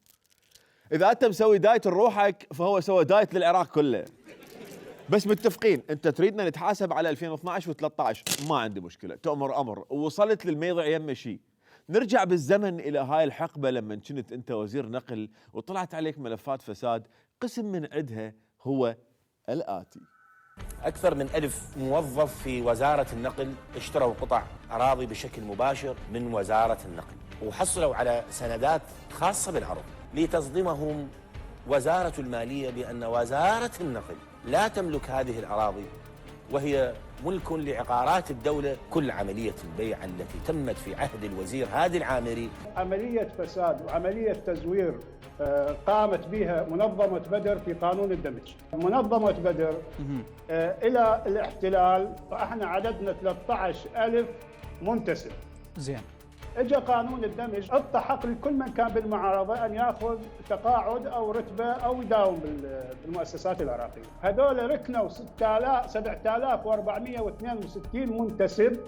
اذا انت مسوي دايت لروحك فهو سوى دايت للعراق كله. بس متفقين انت تريدنا نتحاسب على 2012 و13 ما عندي مشكلة، تؤمر امر. ووصلت للميضع يم شيء. نرجع بالزمن الى هاي الحقبة لما كنت انت وزير نقل وطلعت عليك ملفات فساد، قسم من عدها هو الآتي. أكثر من 1000 موظف في وزارة النقل اشتروا قطع أراضي بشكل مباشر من وزارة النقل، وحصلوا على سندات خاصة بالعرض لتصدمهم وزارة المالية بأن وزارة النقل لا تملك هذه الأراضي وهي ملك لعقارات الدولة. كل عملية البيع التي تمت في عهد الوزير هادي العامري عملية فساد وعملية تزوير قامت بها منظمة بدر في قانون الدمج. منظمة بدر إلى الاحتلال فإحنا عددنا 13,000 منتسب. زين. اجى قانون الدمج اعطى حق لكل من كان بالمعارضه ان ياخذ تقاعد او رتبه او يداوم بالمؤسسات العراقيه. هذول ركنوا 7,462 منتسب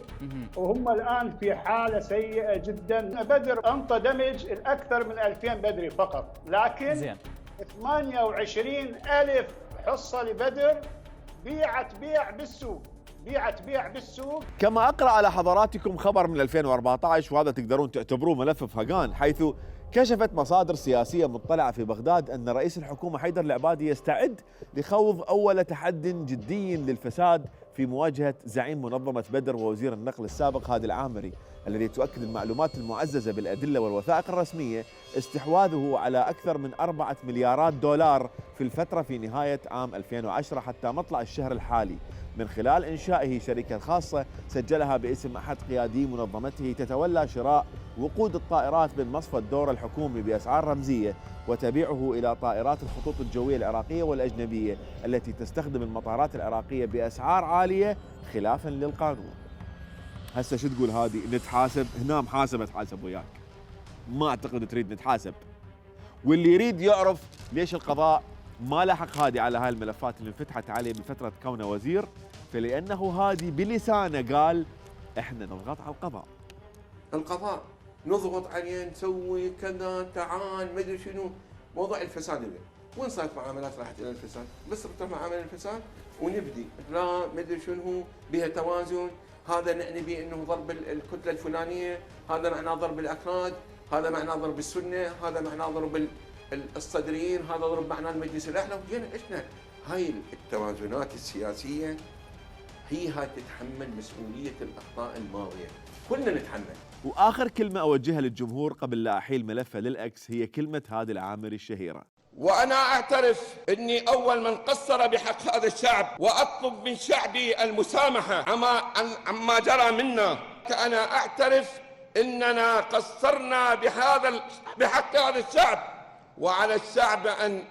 وهم الان في حاله سيئه جدا. بدر انطى دمج الاكثر من 2000 بدري فقط، لكن زين. 28,000 حصه لبدر بيعت بيع بالسوق. كما أقرأ على حضراتكم خبر من 2014 وهذا تقدرون تعتبروه ملف فهقان، حيث كشفت مصادر سياسية مطلعة في بغداد أن رئيس الحكومة حيدر العبادي يستعد لخوض أول تحد جدي للفساد في مواجهة زعيم منظمة بدر ووزير النقل السابق هادي العامري، الذي تؤكد المعلومات المعززة بالأدلة والوثائق الرسمية استحواذه على أكثر من 4 مليارات دولار في الفترة في نهاية عام 2010 حتى مطلع الشهر الحالي، من خلال إنشائه شركة خاصة سجلها باسم أحد قيادي منظمته تتولى شراء وقود الطائرات من مصفى الدورة الحكومي بأسعار رمزية وتبيعه إلى طائرات الخطوط الجوية العراقية والأجنبية التي تستخدم المطارات العراقية بأسعار عالية خلافا للقانون. هسه شو تقول هذه؟ نتحاسب هنا، محاسبة تحاسب وياك، ما أعتقد تريد نتحاسب. واللي يريد يعرف ليش القضاء ما لحق هادي على هاي الملفات اللي انفتحت عليه بفترة كونه وزير، فلأنه هادي بلسانه قال احنا نضغط على القضاء. القضاء نضغط عليه، نسوي كذا، تعال ما ادري شنو. موضوع الفساد اللي وين صارت معاملات راحت الى الفساد؟ بس بتروح معامله الفساد ونبدي لا ما ادري شنو بها توازن، هذا نعني به انه ضرب الكتله الفلانيه، هذا معناه ضرب الاكراد، هذا معناه ضرب السنه، هذا معناه ضرب الصدريين، هذا ضرب معناه المجلس الاعلى. وجينا احنا هاي التوازنات السياسيه هي تتحمل مسؤوليه الاخطاء الماضيه، كلنا نتحمل. واخر كلمه اوجهها للجمهور قبل لا احيل ملفه للاكس هي كلمه هادي العامري الشهيره: وأنا أعترف أني أول من قصر بحق هذا الشعب، وأطلب من شعبي المسامحة عما جرى منا. أنا أعترف أننا قصرنا بحق هذا الشعب، وعلى الشعب أن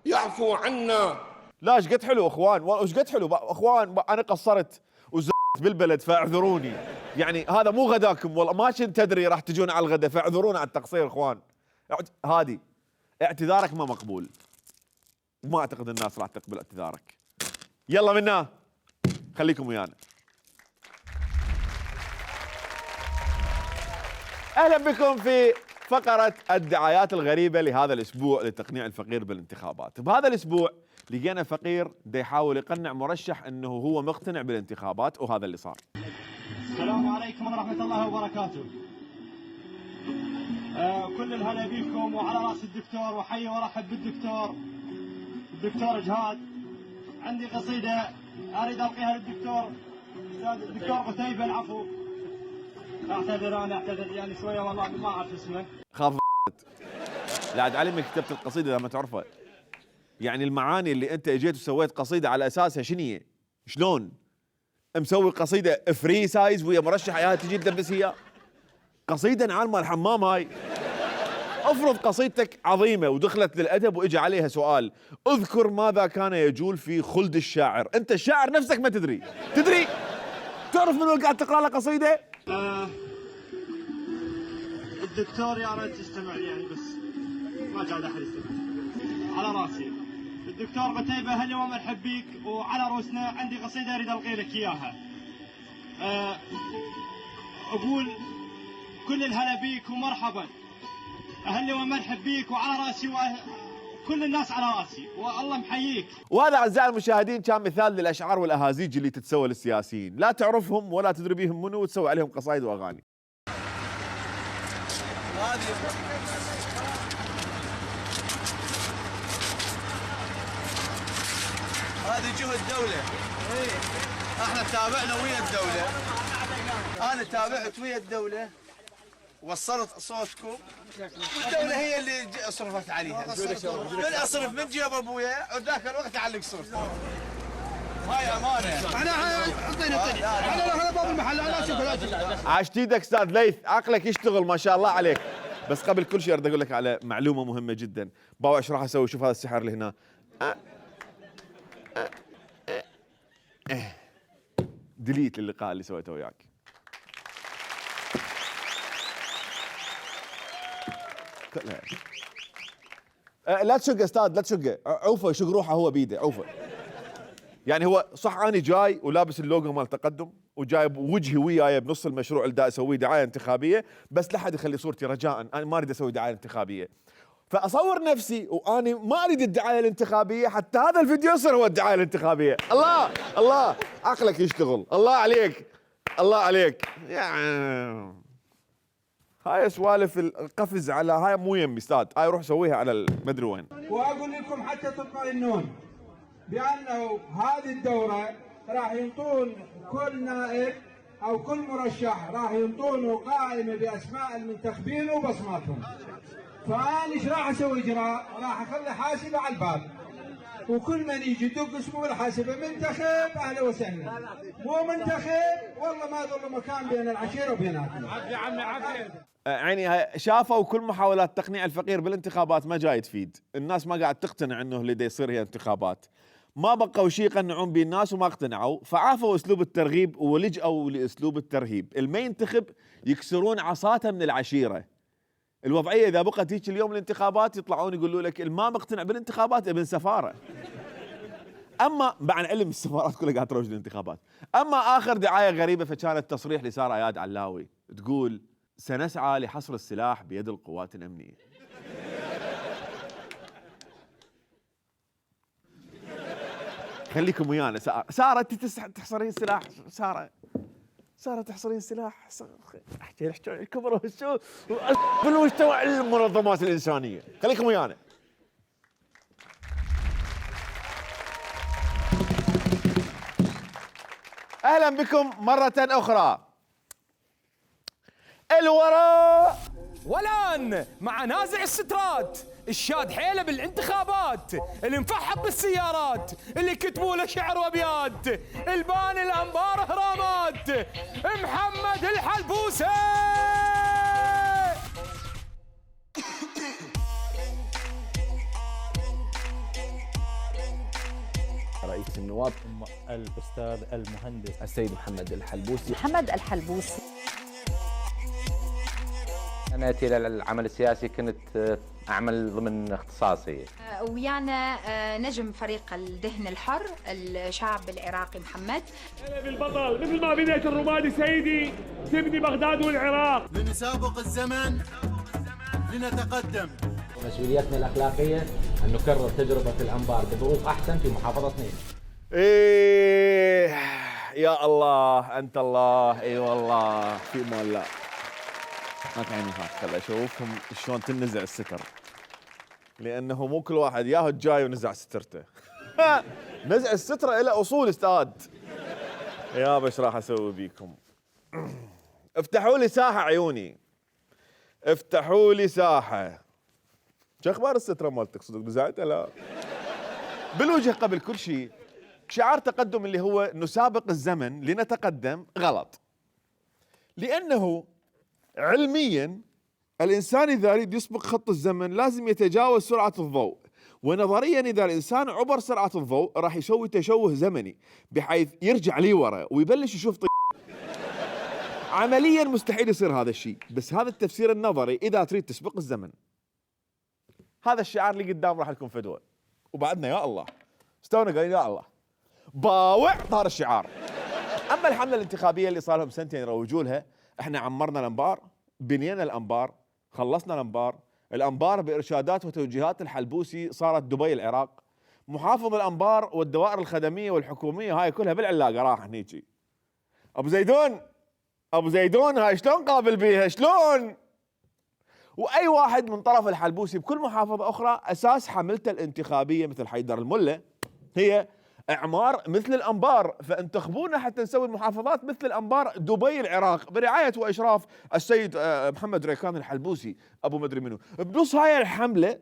يعفو عنا. لا ايش قد حلو اخوان، والله ايش قد حلو اخوان، انا قصرت وزعت بالبلد فاعذروني، يعني هذا مو غداكم، والله ما كنت تدري راح تجون على الغداء، فاعذرونا على التقصير اخوان. هادي اعتذارك ما مقبول، وما اعتقد الناس راح تقبل اعتذارك. يلا منا خليكم ويانا. اهلا بكم في فقرة الدعايات الغريبة لهذا الاسبوع لتقنيع الفقير بالانتخابات. بهذا الاسبوع لقينا فقير دا يحاول يقنع مرشح انه هو مقتنع بالانتخابات، وهذا اللي صار. السلام عليكم ورحمة الله وبركاته. كل الهلا بكم وعلى راس الدكتور، وحي ورحب بالدكتور جهاد. عندي قصيدة اريد القيها للدكتور الدكتور قتيبة، العفو. اعتذر يعني شوية والله ما اعرف اسمه. خاف لا عاد علمك كتبت القصيدة لما تعرفها. يعني المعاني اللي انت اجيت وسويت قصيدة على اساسها شنو هي؟ شلون؟ مسوي قصيدة فري سايز ويا مرشح يا تجي تلبس هي؟ قصيدة نعال مال الحمام هاي. افرض قصيدتك عظيمة ودخلت للأدب وإجا عليها سؤال: اذكر ماذا كان يجول في خلد الشاعر. انت الشاعر نفسك ما تدري تعرف من اللي قاعد تقرأ له قصيدة؟ الدكتور يا ريت تستمع لي يعني، بس ما قاعد احد يستمع. على راسي الدكتور قتيبة، هاليوم مرحب بيك وعلى روسنا. عندي قصيدة اريد القي لك اياها. اقول كل الهلا بيك ومرحبا، اهلا ومرحب بيك وعلى راسي، وكل الناس على راسي والله محييك. وهذا اعزائي المشاهدين كان مثال للاشعار والاهازيج اللي تتسوى للسياسيين، لا تعرفهم ولا تدري بيهم منو وتسوي عليهم قصايد واغاني. هذه جهد دولة. احنا تابعنا ويا الدولة، انا تابعت ويا الدولة، وصلت صوتكم، والدولة هي اللي صرفت عليها. من اصرف من جيب ابويا، وذاك الوقت اعلق صورتي. هاي امانة. انا اعطيني انا باب المحل، انا اشوف. عاشت ايدك استاذ ليث، عقلك يشتغل ما شاء الله عليك. بس قبل كل شيء اريد اقول لك على معلومة مهمة جدا. باوع ايش راح اسوي؟ شوف هذا السحر اللي هنا. ديليت للقاء اللي سويته وياك. لا تشق استاذ، لا تشقه، عوفه يشق روحه هو بيده، عوفه. يعني هو صح اني جاي ولابس اللوجو مال التقدم وجايب وجهي وياي بنص المشروع اللي دا اسويه دعايه انتخابيه، بس لا حد يخلي صورتي رجاء، انا ما اريد اسوي دعايه انتخابيه. فاصور نفسي واني ما اريد الدعايه الانتخابيه، حتى هذا الفيديو يصير هو الدعايه الانتخابيه. الله عقلك يشتغل، الله عليك يعني. هاي سوالف القفز على هاي مو يمي استاذ، هاي روح سويها على المدري وين. واقول لكم حتى تطمئنون بانه هذه الدوره راح ينطون كل نائب او كل مرشح راح ينطونه قائمه باسماء المنتخبين وبصماتهم. فانا ايش راح اسوي اجراء؟ راح اخلي حاسبه على الباب. وكل من يجي يدق اسمه الحاسبه منتخب اهلا وسهلا، مو منتخب والله ما ضل مكان بين العشيره وبيناتنا. عافيه عمي عافيه. يعني شافوا كل محاولات تقنيع الفقير بالانتخابات ما جاي تفيد، الناس ما قاعد تقتنع انه اللي دا يصير هي انتخابات، ما بقوا شيء يقنعون به الناس وما اقتنعوا، فعافوا اسلوب الترغيب ولجأوا لاسلوب الترهيب، الما ينتخب يكسرون عصاته من العشيره. الوضعيه اذا بقت هيك اليوم الانتخابات يطلعون يقولوا لك الما مقتنع بالانتخابات ابن سفاره. اما بعد علم السفارات كلها قاعد تروج للانتخابات. اما اخر دعايه غريبه فكانت تصريح لساره اياد علاوي تقول سنسعى لحصر السلاح بيد القوات الامنيه. خليكم ويانا ساره انت تحصرين سلاح، ساره تحصرين سلاح، احكي الكبر بالمجتمع المنظمات الانسانيه، خليكم ويانا. اهلا بكم مره اخرى. الوراء والان مع نازع السترات، الشاد حيله بالانتخابات، اللي مفحط بالسيارات، اللي كتبوا له شعر وابيات، الباني الانبار اهرامات، محمد الحلبوسي. رئيس النواب الاستاذ المهندس السيد محمد الحلبوسي. محمد الحلبوسي. أنا أتي إلى العمل السياسي كنت أعمل ضمن اختصاصي. ويانا نجم فريق الدهن الحر الشعب العراقي محمد. أنا بالبطل مثل ما بنيت الرمادي سيدي تبني بغداد والعراق. لنسابق الزمن لنتقدم. مسؤوليتنا الأخلاقية أن نكرر تجربة الأنبار بظروف أحسن في محافظة اثنين. إيه يا الله أنت الله، إي والله في مال الله. ما تعيني هاك خل اشوفهم شلون تنزع الستر، لانه مو كل واحد ياهو جاي ونزع سترته. نزع الستره الى اصول استاذ. يابا ايش راح اسوي بيكم؟ افتحوا لي ساحه عيوني، افتحوا لي ساحه. شو اخبار الستره مالتك؟ صدق نزعتها؟ لا بالوجه قبل كل شيء. شعار تقدم اللي هو نسابق الزمن لنتقدم غلط، لانه علميا الانسان اذا يريد يسبق خط الزمن لازم يتجاوز سرعه الضوء، ونظريا اذا الانسان عبر سرعه الضوء راح يسوي تشوه زمني بحيث يرجع لي ورا ويبلش يشوف عمليا مستحيل يصير هذا الشيء، بس هذا التفسير النظري اذا تريد تسبق الزمن. هذا الشعار اللي قدام راح لكم فدوه، وبعدنا يا الله استونا قايلين يا الله باوع طار الشعار. اما الحمله الانتخابيه اللي صار لهم سنتين يروجوا لها، احنا عمرنا الانبار، بنينا الانبار، خلصنا الانبار، الانبار بارشادات وتوجيهات الحلبوسي صارت دبي العراق، محافظ الانبار والدوائر الخدميه والحكوميه هاي كلها بالعلاقه راح هنيجي. ابو زيدون هاي شلون قابل بيها؟ شلون؟ واي واحد من طرف الحلبوسي بكل محافظه اخرى اساس حملته الانتخابيه مثل حيدر المله هي اعمار مثل الانبار، فانتخبونا حتى نسوي المحافظات مثل الانبار دبي العراق برعايه واشراف السيد محمد ريكان الحلبوسي ابو مدري منو. بنص هاي الحمله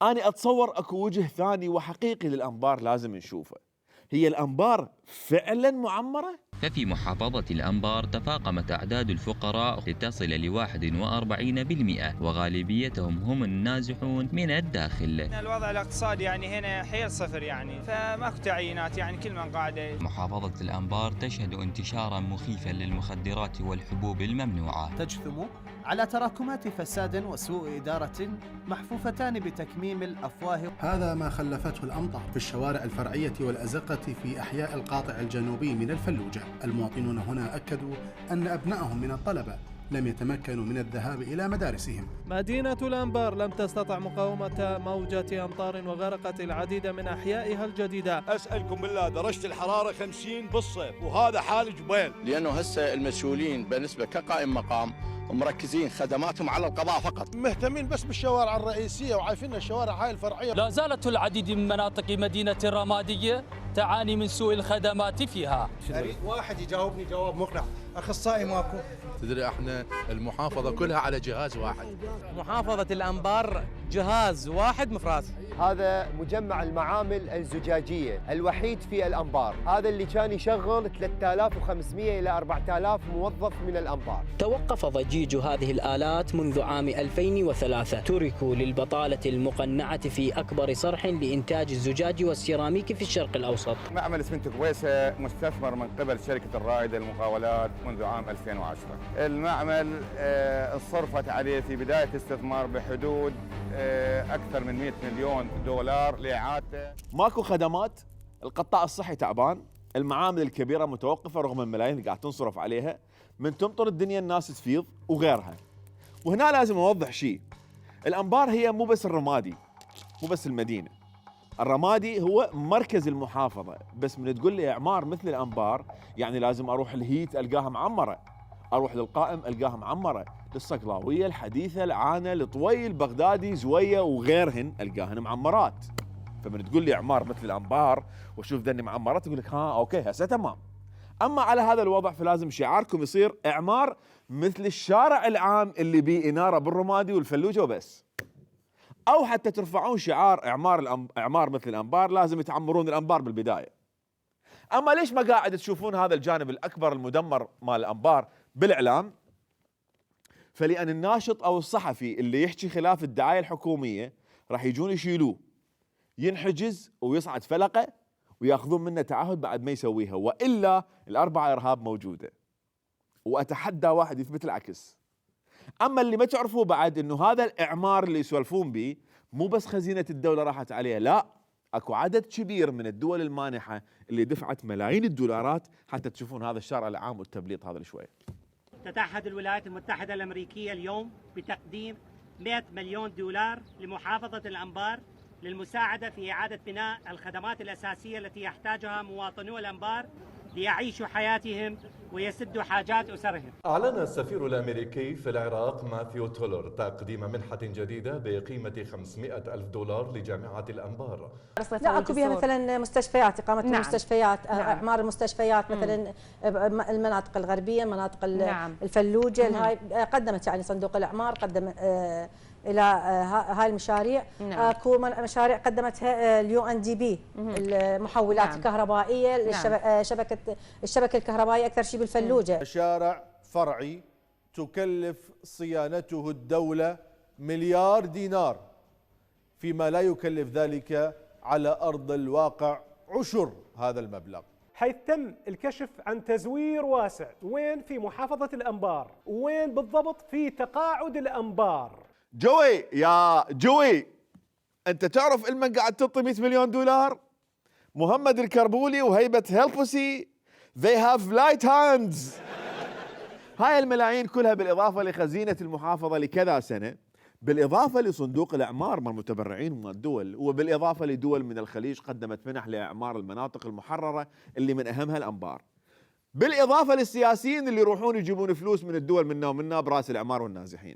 انا اتصور اكو وجه ثاني وحقيقي للانبار لازم نشوفه. هي الانبار فعلا معمره؟ ففي محافظة الأنبار تفاقمت أعداد الفقراء لتصل ل41%، وغالبيتهم هم النازحون من الداخل. الوضع الاقتصادي يعني هنا حيل صفر يعني، فماكو تعيينات يعني كل من قاعد. محافظة الأنبار تشهد انتشارا مخيفا للمخدرات والحبوب الممنوعة، تجثم على تراكمات فساد وسوء إدارة محفوفتان بتكميم الأفواه. هذا ما خلفته الأمطار في الشوارع الفرعية والأزقة في أحياء القاطع الجنوبي من الفلوجة. المواطنون هنا أكدوا أن أبنائهم من الطلبة لم يتمكنوا من الذهاب إلى مدارسهم. مدينة الأنبار لم تستطع مقاومة موجة أمطار وغرقت العديد من أحيائها الجديدة. أسألكم بالله درجة الحرارة 50 بالصيف وهذا حال جبيل. لأنه هسه المسؤولين بالنسبة كقائم مقام مركزين خدماتهم على القضاء فقط، مهتمين بس بالشوارع الرئيسية وعارفين الشوارع هاي الفرعية. لا زالت العديد من مناطق مدينة الرمادية تعاني من سوء الخدمات فيها. اريد واحد يجاوبني جواب مقنع، اخصائي ماكو. تدري احنا المحافظه كلها على جهاز واحد. محافظه الانبار جهاز واحد مفراس. هذا مجمع المعامل الزجاجيه الوحيد في الانبار، هذا اللي كان يشغل 3500 الى 4000 موظف من الانبار. توقف ضجيج هذه الآلات منذ عام 2003، تركوا للبطالة المقنعة في أكبر صرح لإنتاج الزجاج والسيراميك في الشرق الأوسط. معمل اسمنت كويسة مستثمر من قبل شركة الرائدة للمقاولات منذ عام 2010. المعمل صرفت عليه في بداية الاستثمار بحدود أكثر من 100 مليون دولار لإعادته. ماكو خدمات، القطاع الصحي تعبان، المعامل الكبيرة متوقفة رغم الملايين اللي قاعد تنصرف عليها، من تمطر الدنيا الناس تفيض وغيرها. وهنا لازم أوضح شيء، الأنبار هي مو بس الرمادي، مو بس المدينة. الرمادي هو مركز المحافظة، بس من تقول لي إعمار مثل الأنبار يعني لازم أروح الهيت ألقاها معمرة، أروح للقائم ألقاها معمرة، للصقلاوية، الحديثة، العانة، الطويل، بغدادي، زوية وغيرهن ألقاهن معمرات. فمن تقول لي إعمار مثل الأنبار وأشوف ذني معمرات أقول لك ها أوكي هسه تمام. أما على هذا الوضع فلازم شعاركم يصير إعمار مثل الشارع العام اللي بيه إنارة بالرمادي والفلوجة وبس. أو حتى ترفعون شعار إعمار مثل الأنبار، لازم يتعمرون الأنبار بالبداية. أما ليش ما قاعد تشوفون هذا الجانب الأكبر المدمر مال الأنبار بالإعلام؟ فلأن الناشط أو الصحفي اللي يحكي خلاف الدعاية الحكومية راح يجون يشيلوه، ينحجز ويصعد فلقة وياخذون منه تعهد بعد ما يسويها، وإلا الأربعة إرهاب موجودة. وأتحدى واحد يثبت العكس. أما اللي ما تعرفوه بعد إنه هذا الإعمار اللي يسولفون به مو بس خزينة الدولة راحت عليه، لا، أكو عدد كبير من الدول المانحة اللي دفعت ملايين الدولارات حتى تشوفون هذا الشارع العام والتبليط هذا شوي. تتعهد الولايات المتحدة الأمريكية اليوم بتقديم 100 مليون دولار لمحافظة الأنبار للمساعدة في إعادة بناء الخدمات الأساسية التي يحتاجها مواطنو الأنبار ليعيشوا حياتهم ويسدوا حاجات أسرهم. أعلن السفير الأمريكي في العراق ماثيو تولر تقديم منحة جديدة بقيمة 500,000 دولار لجامعة الأنبار. لا أكو بها مثلا مستشفيات، إقامة المستشفيات، أعمار المستشفيات، مثلا المناطق الغربية، مناطق الفلوجة، هاي قدمت يعني صندوق الأعمار قدم الى هاي المشاريع. اكو مشاريع قدمتها الUNDP، المحولات الكهربائيه، الشبكه الكهربائيه اكثر شيء بالفلوجه. شارع فرعي تكلف صيانته الدوله مليار دينار، فيما لا يكلف ذلك على ارض الواقع عشر هذا المبلغ. حيث تم الكشف عن تزوير واسع، وين في محافظه الانبار، وين بالضبط في تقاعد الانبار. جوي يا جوي، انت تعرف المن قاعد تعطي 100 مليون دولار؟ محمد الكربولي وهيبة هيلبوسي they have light hands. هاي الملايين كلها بالإضافة لخزينة المحافظة لكذا سنة، بالإضافة لصندوق الأعمار مال المتبرعين من الدول، وبالإضافة لدول من الخليج قدمت منح لإعمار المناطق المحررة اللي من أهمها الأنبار، بالإضافة للسياسيين اللي يروحون يجيبون فلوس من الدول منا ومنا براس الأعمار والنازحين.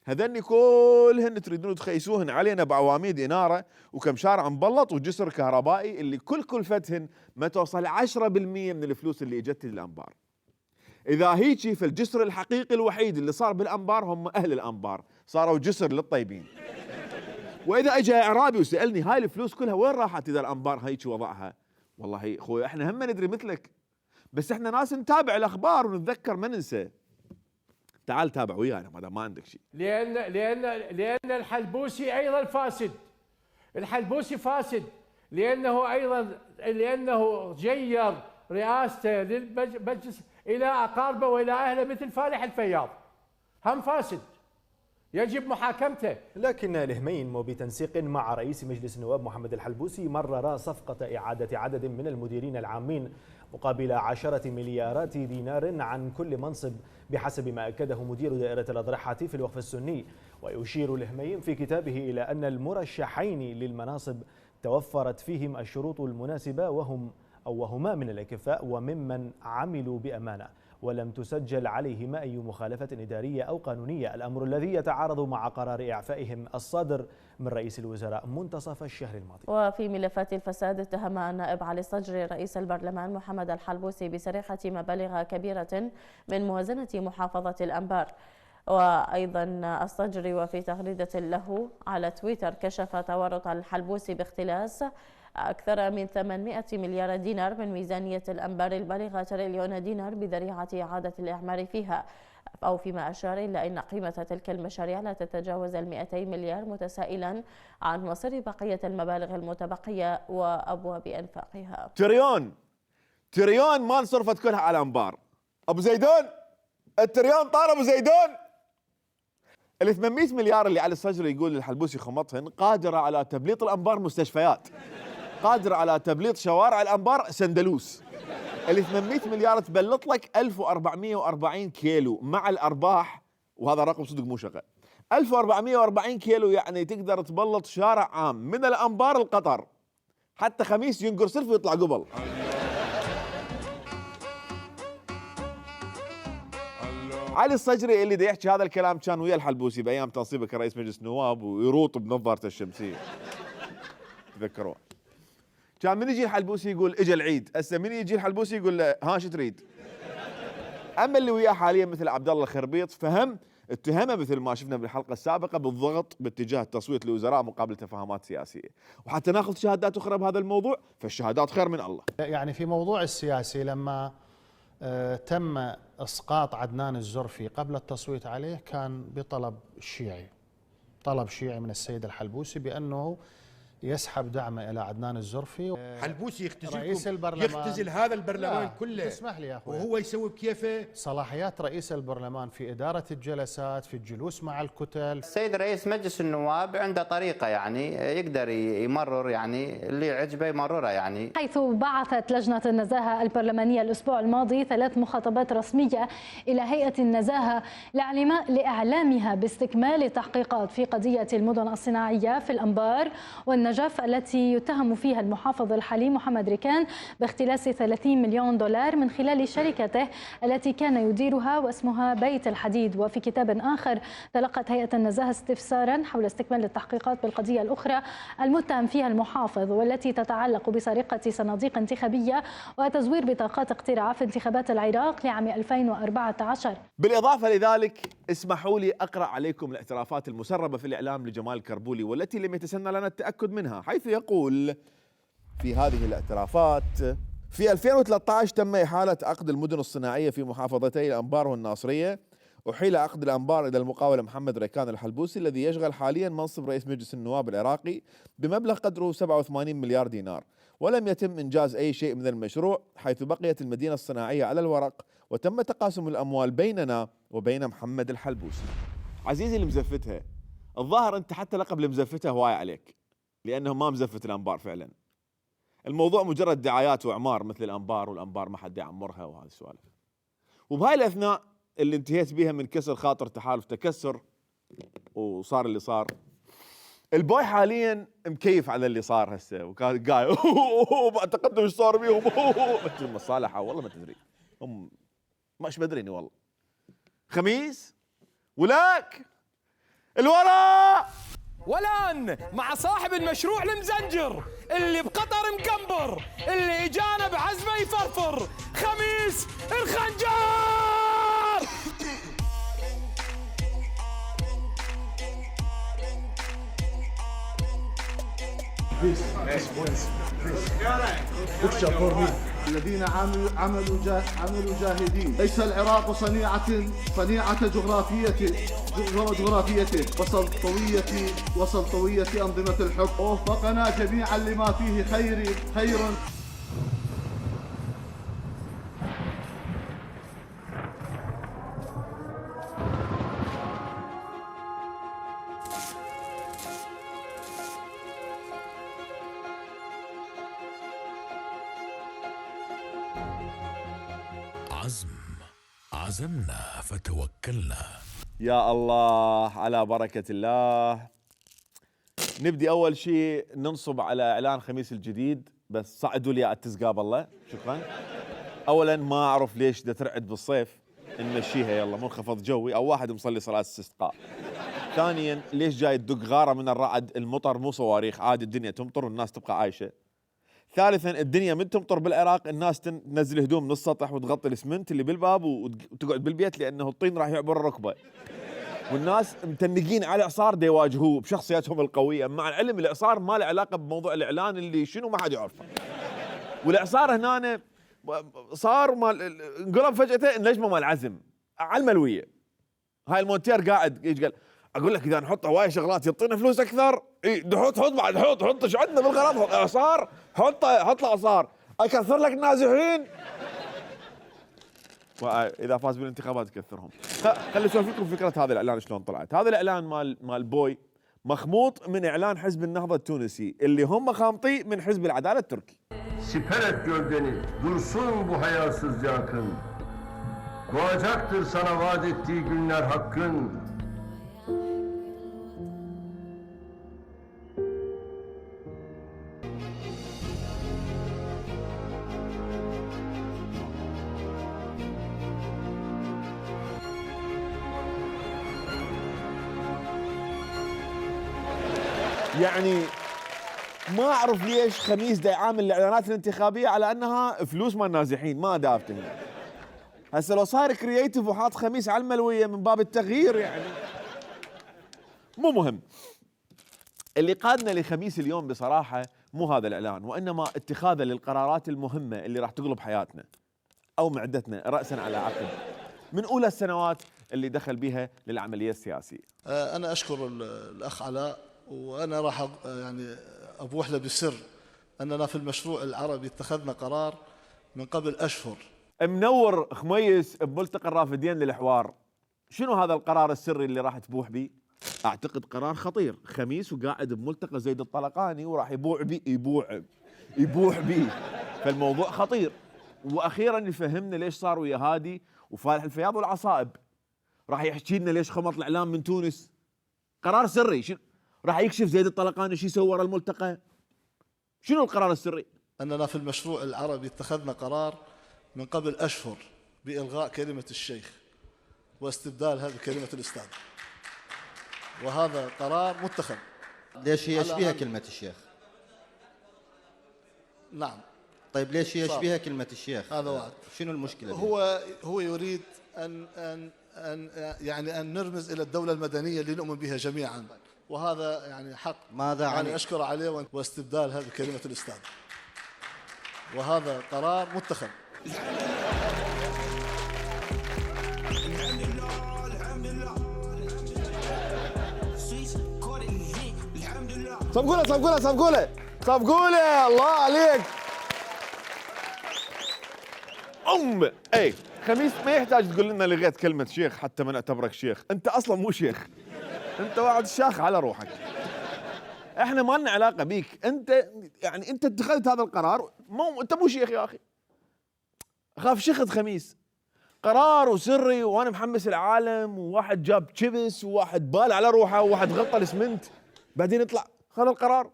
هذني كلهن تريدون تخيسوهن علينا بعواميد إنارة وكم شارع مبلط وجسر كهربائي اللي كل كلفتهن ما توصل 10% من الفلوس اللي اجت للأنبار. إذا هيجي فالجسر الحقيقي الوحيد اللي صار بالأنبار هم أهل الأنبار، صاروا جسر للطيبين. وإذا اجى إعرابي وسألني هاي الفلوس كلها وين راحت إذا الأنبار هيجي وضعها؟ والله خوي احنا هم ندري مثلك، بس احنا ناس نتابع الأخبار ونتذكر ما ننسى. تعال تابع ويانا ما دام ما عندك شيء. لأن الحلبوسي أيضا فاسد. الحلبوسي فاسد لأنه جير رئاسته للمجلس إلى أقاربه وإلى أهله مثل فالح الفياض. هم فاسد يجب محاكمته. لكن الهمين وبتنسيق مع رئيس مجلس النواب محمد الحلبوسي مرر صفقة إعادة عدد من المديرين العامين مقابل 10 مليارات دينار عن كل منصب بحسب ما أكده مدير دائرة الأضرحة في الوقف السني. ويشير الهمين في كتابه إلى أن المرشحين للمناصب توفرت فيهم الشروط المناسبة وهما من الأكفاء وممن عملوا بأمانة. ولم تسجل عليهما أي مخالفة إدارية أو قانونية، الأمر الذي يتعارض مع قرار إعفائهم الصادر من رئيس الوزراء منتصف الشهر الماضي. وفي ملفات الفساد اتهم النائب علي الصجري رئيس البرلمان محمد الحلبوسي بسرقة مبالغ كبيرة من موازنة محافظة الأنبار. وأيضا الصجري وفي تغريدة له على تويتر كشف تورط الحلبوسي باختلاس أكثر من 800 مليار دينار من ميزانية الأنبار البالغة تريليون دينار بذريعة إعادة الإعمار فيها، أو فيما أشار إلى أن قيمة تلك المشاريع لا تتجاوز 200 مليار، متسائلا عن مصير بقية المبالغ المتبقية وأبواب أنفاقها. تريون ما انصرفت كلها على الأنبار. أبو زيدون التريون طار أبو زيدون. ال 800 مليار اللي علي الصجري يقول للحلبوسي خمطهن قادرة على تبليط الأنبار مستشفيات، قادرة على تبليط شوارع الأنبار سندلوس. ال 800 مليار تبلط لك 1440 كيلو مع الأرباح، وهذا رقم صدق مو شغال. 1440 كيلو يعني تقدر تبلط شارع عام من الأنبار القطر، حتى خميس ينقر سلف ويطلع قبل. علي الصجري اللي دا يحكي هذا الكلام كان ويا الحلبوسي بايام تنصيبه كرئيس مجلس النواب ويروط بنظارته الشمسيه. تذكروه؟ كان من يجي الحلبوسي يقول اجى العيد، هسه من يجي الحلبوسي يقول له ها شو تريد؟ اما اللي وياه حاليا مثل عبد الله الخربيط فهم اتهمه مثل ما شفنا بالحلقه السابقه بالضغط باتجاه التصويت لوزراء مقابل تفاهمات سياسيه، وحتى ناخذ شهادات اخرى بهذا الموضوع فالشهادات خير من الله. يعني في موضوع السياسي لما تم اسقاط عدنان الزرفي قبل التصويت عليه كان بطلب شيعي، طلب شيعي من السيد الحلبوسي بانه يسحب دعمه الى عدنان الزرفي. حلبوسي رئيس البرلمان يختزل هذا البرلمان كله، اسمح لي يا اخوي، وهو يسوي بكيفه. صلاحيات رئيس البرلمان في اداره الجلسات، في الجلوس مع الكتل. السيد رئيس مجلس النواب عنده طريقه يعني يقدر يمرر يعني اللي عجبه يمرره يعني. حيث بعثت لجنه النزاهه البرلمانيه الاسبوع الماضي 3 مخاطبات رسميه الى هيئه النزاهه لاعلامها باستكمال التحقيقات في قضيه المدن الصناعيه في الانبار والنجف التي يتهم فيها المحافظ الحالي محمد ركان باختلاس 30 مليون دولار من خلال شركته التي كان يديرها واسمها بيت الحديد. وفي كتاب آخر تلقت هيئة النزاهة استفسارا حول استكمال التحقيقات بالقضية الأخرى المتهم فيها المحافظ والتي تتعلق بسرقة صناديق انتخابية وتزوير بطاقات اقتراع في انتخابات العراق لعام 2014. بالإضافة لذلك اسمحوا لي أقرأ عليكم الاعترافات المسربة في الإعلام لجمال كربولي والتي لم يتسنى لنا التأكد منها، حيث يقول في هذه الاعترافات: في 2013 تم إحالة عقد المدن الصناعية في محافظتي الأنبار والناصرية، أحيل عقد الأنبار إلى المقاول محمد ركان الحلبوسي الذي يشغل حاليا منصب رئيس مجلس النواب العراقي بمبلغ قدره 87 مليار دينار، ولم يتم إنجاز أي شيء من المشروع، حيث بقيت المدينة الصناعية على الورق وتم تقاسم الأموال بيننا وبين محمد الحلبوسي. عزيزي المزفتها، الظاهر أنت حتى لقب المزفتها هواي عليك، لأنه ما مزفت الأنبار فعلا. الموضوع مجرد دعايات وإعمار مثل الأنبار، والأنبار ما حد يعمرها وهذه السوالف. وبهاي الأثناء اللي انتهيت بها من كسر خاطر تحالف تكسر وصار اللي صار، البوي حاليا مكيف على اللي صار هسه، وكان قايل بعتقد ايش صار بيهم مصالحه والله ما تدري، هم ماش بدريني والله. خميس ولك الوراء. والآن مع صاحب المشروع المزنجر اللي بقطر مكمبر، اللي اجانا بعزمه يفرفر، خميس الخنجر. الذين عملوا جاهدين. ليس العراق صنيعة جغرافيته وسلطوية أنظمة الحكم. ووفقنا جميعا لما فيه خير. عزمنا فتوكلنا. يا الله على بركة الله. نبدي أول شيء ننصب على إعلان خميس الجديد، بس صعدوا لي التسقاب الله، شكرا. اولا ما اعرف ليش دا ترعد بالصيف، نمشيها يلا منخفض جوي، او واحد مصلي صلاه استسقاء. ثانيا ليش جاي تدق غاره من الرعد؟ المطر مو صواريخ، عادي الدنيا تمطر والناس تبقى عايشه. ثالثا الدنيا من تمطر بالعراق الناس تنزل هدوم من السطح وتغطي الاسمنت اللي بالباب وتقعد بالبيت، لانه الطين راح يعبر الركبه. والناس متنقين على الاعصار دي يواجهوه بشخصياتهم القويه، مع العلم الاعصار ما له علاقه بموضوع الاعلان اللي شنو ما حد يعرفه. والاعصار هنا صار مال انقلب فجأة النجمه مال عزم على الملويه. هاي المونتير قاعد ايش قال؟ اقول لك اذا نحط هواي شغلات يعطينا فلوس اكثر، حط بعد حط ايش عندنا بالغرض؟ حط اعصار، حط الاعصار اكثر لك النازحين. واذا فاز بالانتخابات يكثرهم. خلي اسولف لكم فكره هذا الاعلان شلون طلعت. هذا الاعلان مال بوي مخموط من اعلان حزب النهضه التونسي اللي هم خامطيه من حزب العداله التركي. Siper et gövdeni, dursun bu hayasızca akın. Doğacaktır sana vaat ettiği günler hakkın. يعني ما اعرف ليش خميس دا يعامل الاعلانات الانتخابيه على انها فلوس مال النازحين، ما دافتني. هسه لو صار كرييتيف وحاط خميس على الملويه من باب التغيير يعني مو مهم. اللي قادنا لخميس اليوم بصراحه مو هذا الاعلان، وانما اتخاذه للقرارات المهمه اللي راح تقلب حياتنا او معدتنا راسا على عقب من اولى السنوات اللي دخل بها للعمليه السياسيه. انا اشكر الاخ علاء، وانا راح يعني ابوح له بسر اننا في المشروع العربي اتخذنا قرار من قبل اشهر. منور خميس بملتقى الرافدين للحوار. شنو هذا القرار السري اللي راح تبوح به؟ اعتقد قرار خطير. خميس وقاعد بملتقى زيد الطلقاني وراح يبوح به فالموضوع خطير. واخيرا يفهمنا ليش صار ويا هادي وفالح الفياض والعصائب. راح يحكي لنا ليش خمط الاعلام من تونس. قرار سري. راح يكشف زيد الطلقاني شو يسوي ورا الملتقى. شنو القرار السري؟ اننا في المشروع العربي اتخذنا قرار من قبل اشهر بالغاء كلمه الشيخ واستبدالها بكلمه الاستاذ، وهذا قرار متخذ. ليش هي يشبيها كلمه الشيخ؟ نعم. طيب ليش هي يشبيها كلمه الشيخ؟ هذا وعد. شنو المشكله؟ هو يريد ان نرمز الى الدوله المدنيه اللي نؤمن بها جميعا، وهذا يعني حق. ماذا يعني اشكر عليه واستبدالها بكلمه الاستاذ، وهذا قرار متخذ. صفقوله الله عليك. اي خميس ما يحتاج تقول لنا لغيت كلمه شيخ حتى ما نعتبرك شيخ، انت اصلا مو شيخ، انت واحد شاخ على روحك. احنا ما لنا علاقه بيك، انت يعني انت اتخذت هذا القرار، انت مو شيخ يا اخي. خاف شخط خميس قرار وسري وانا محمس العالم، وواحد جاب تشيبس وواحد بال على روحه وواحد غطى الاسمنت، بعدين يطلع خذ القرار.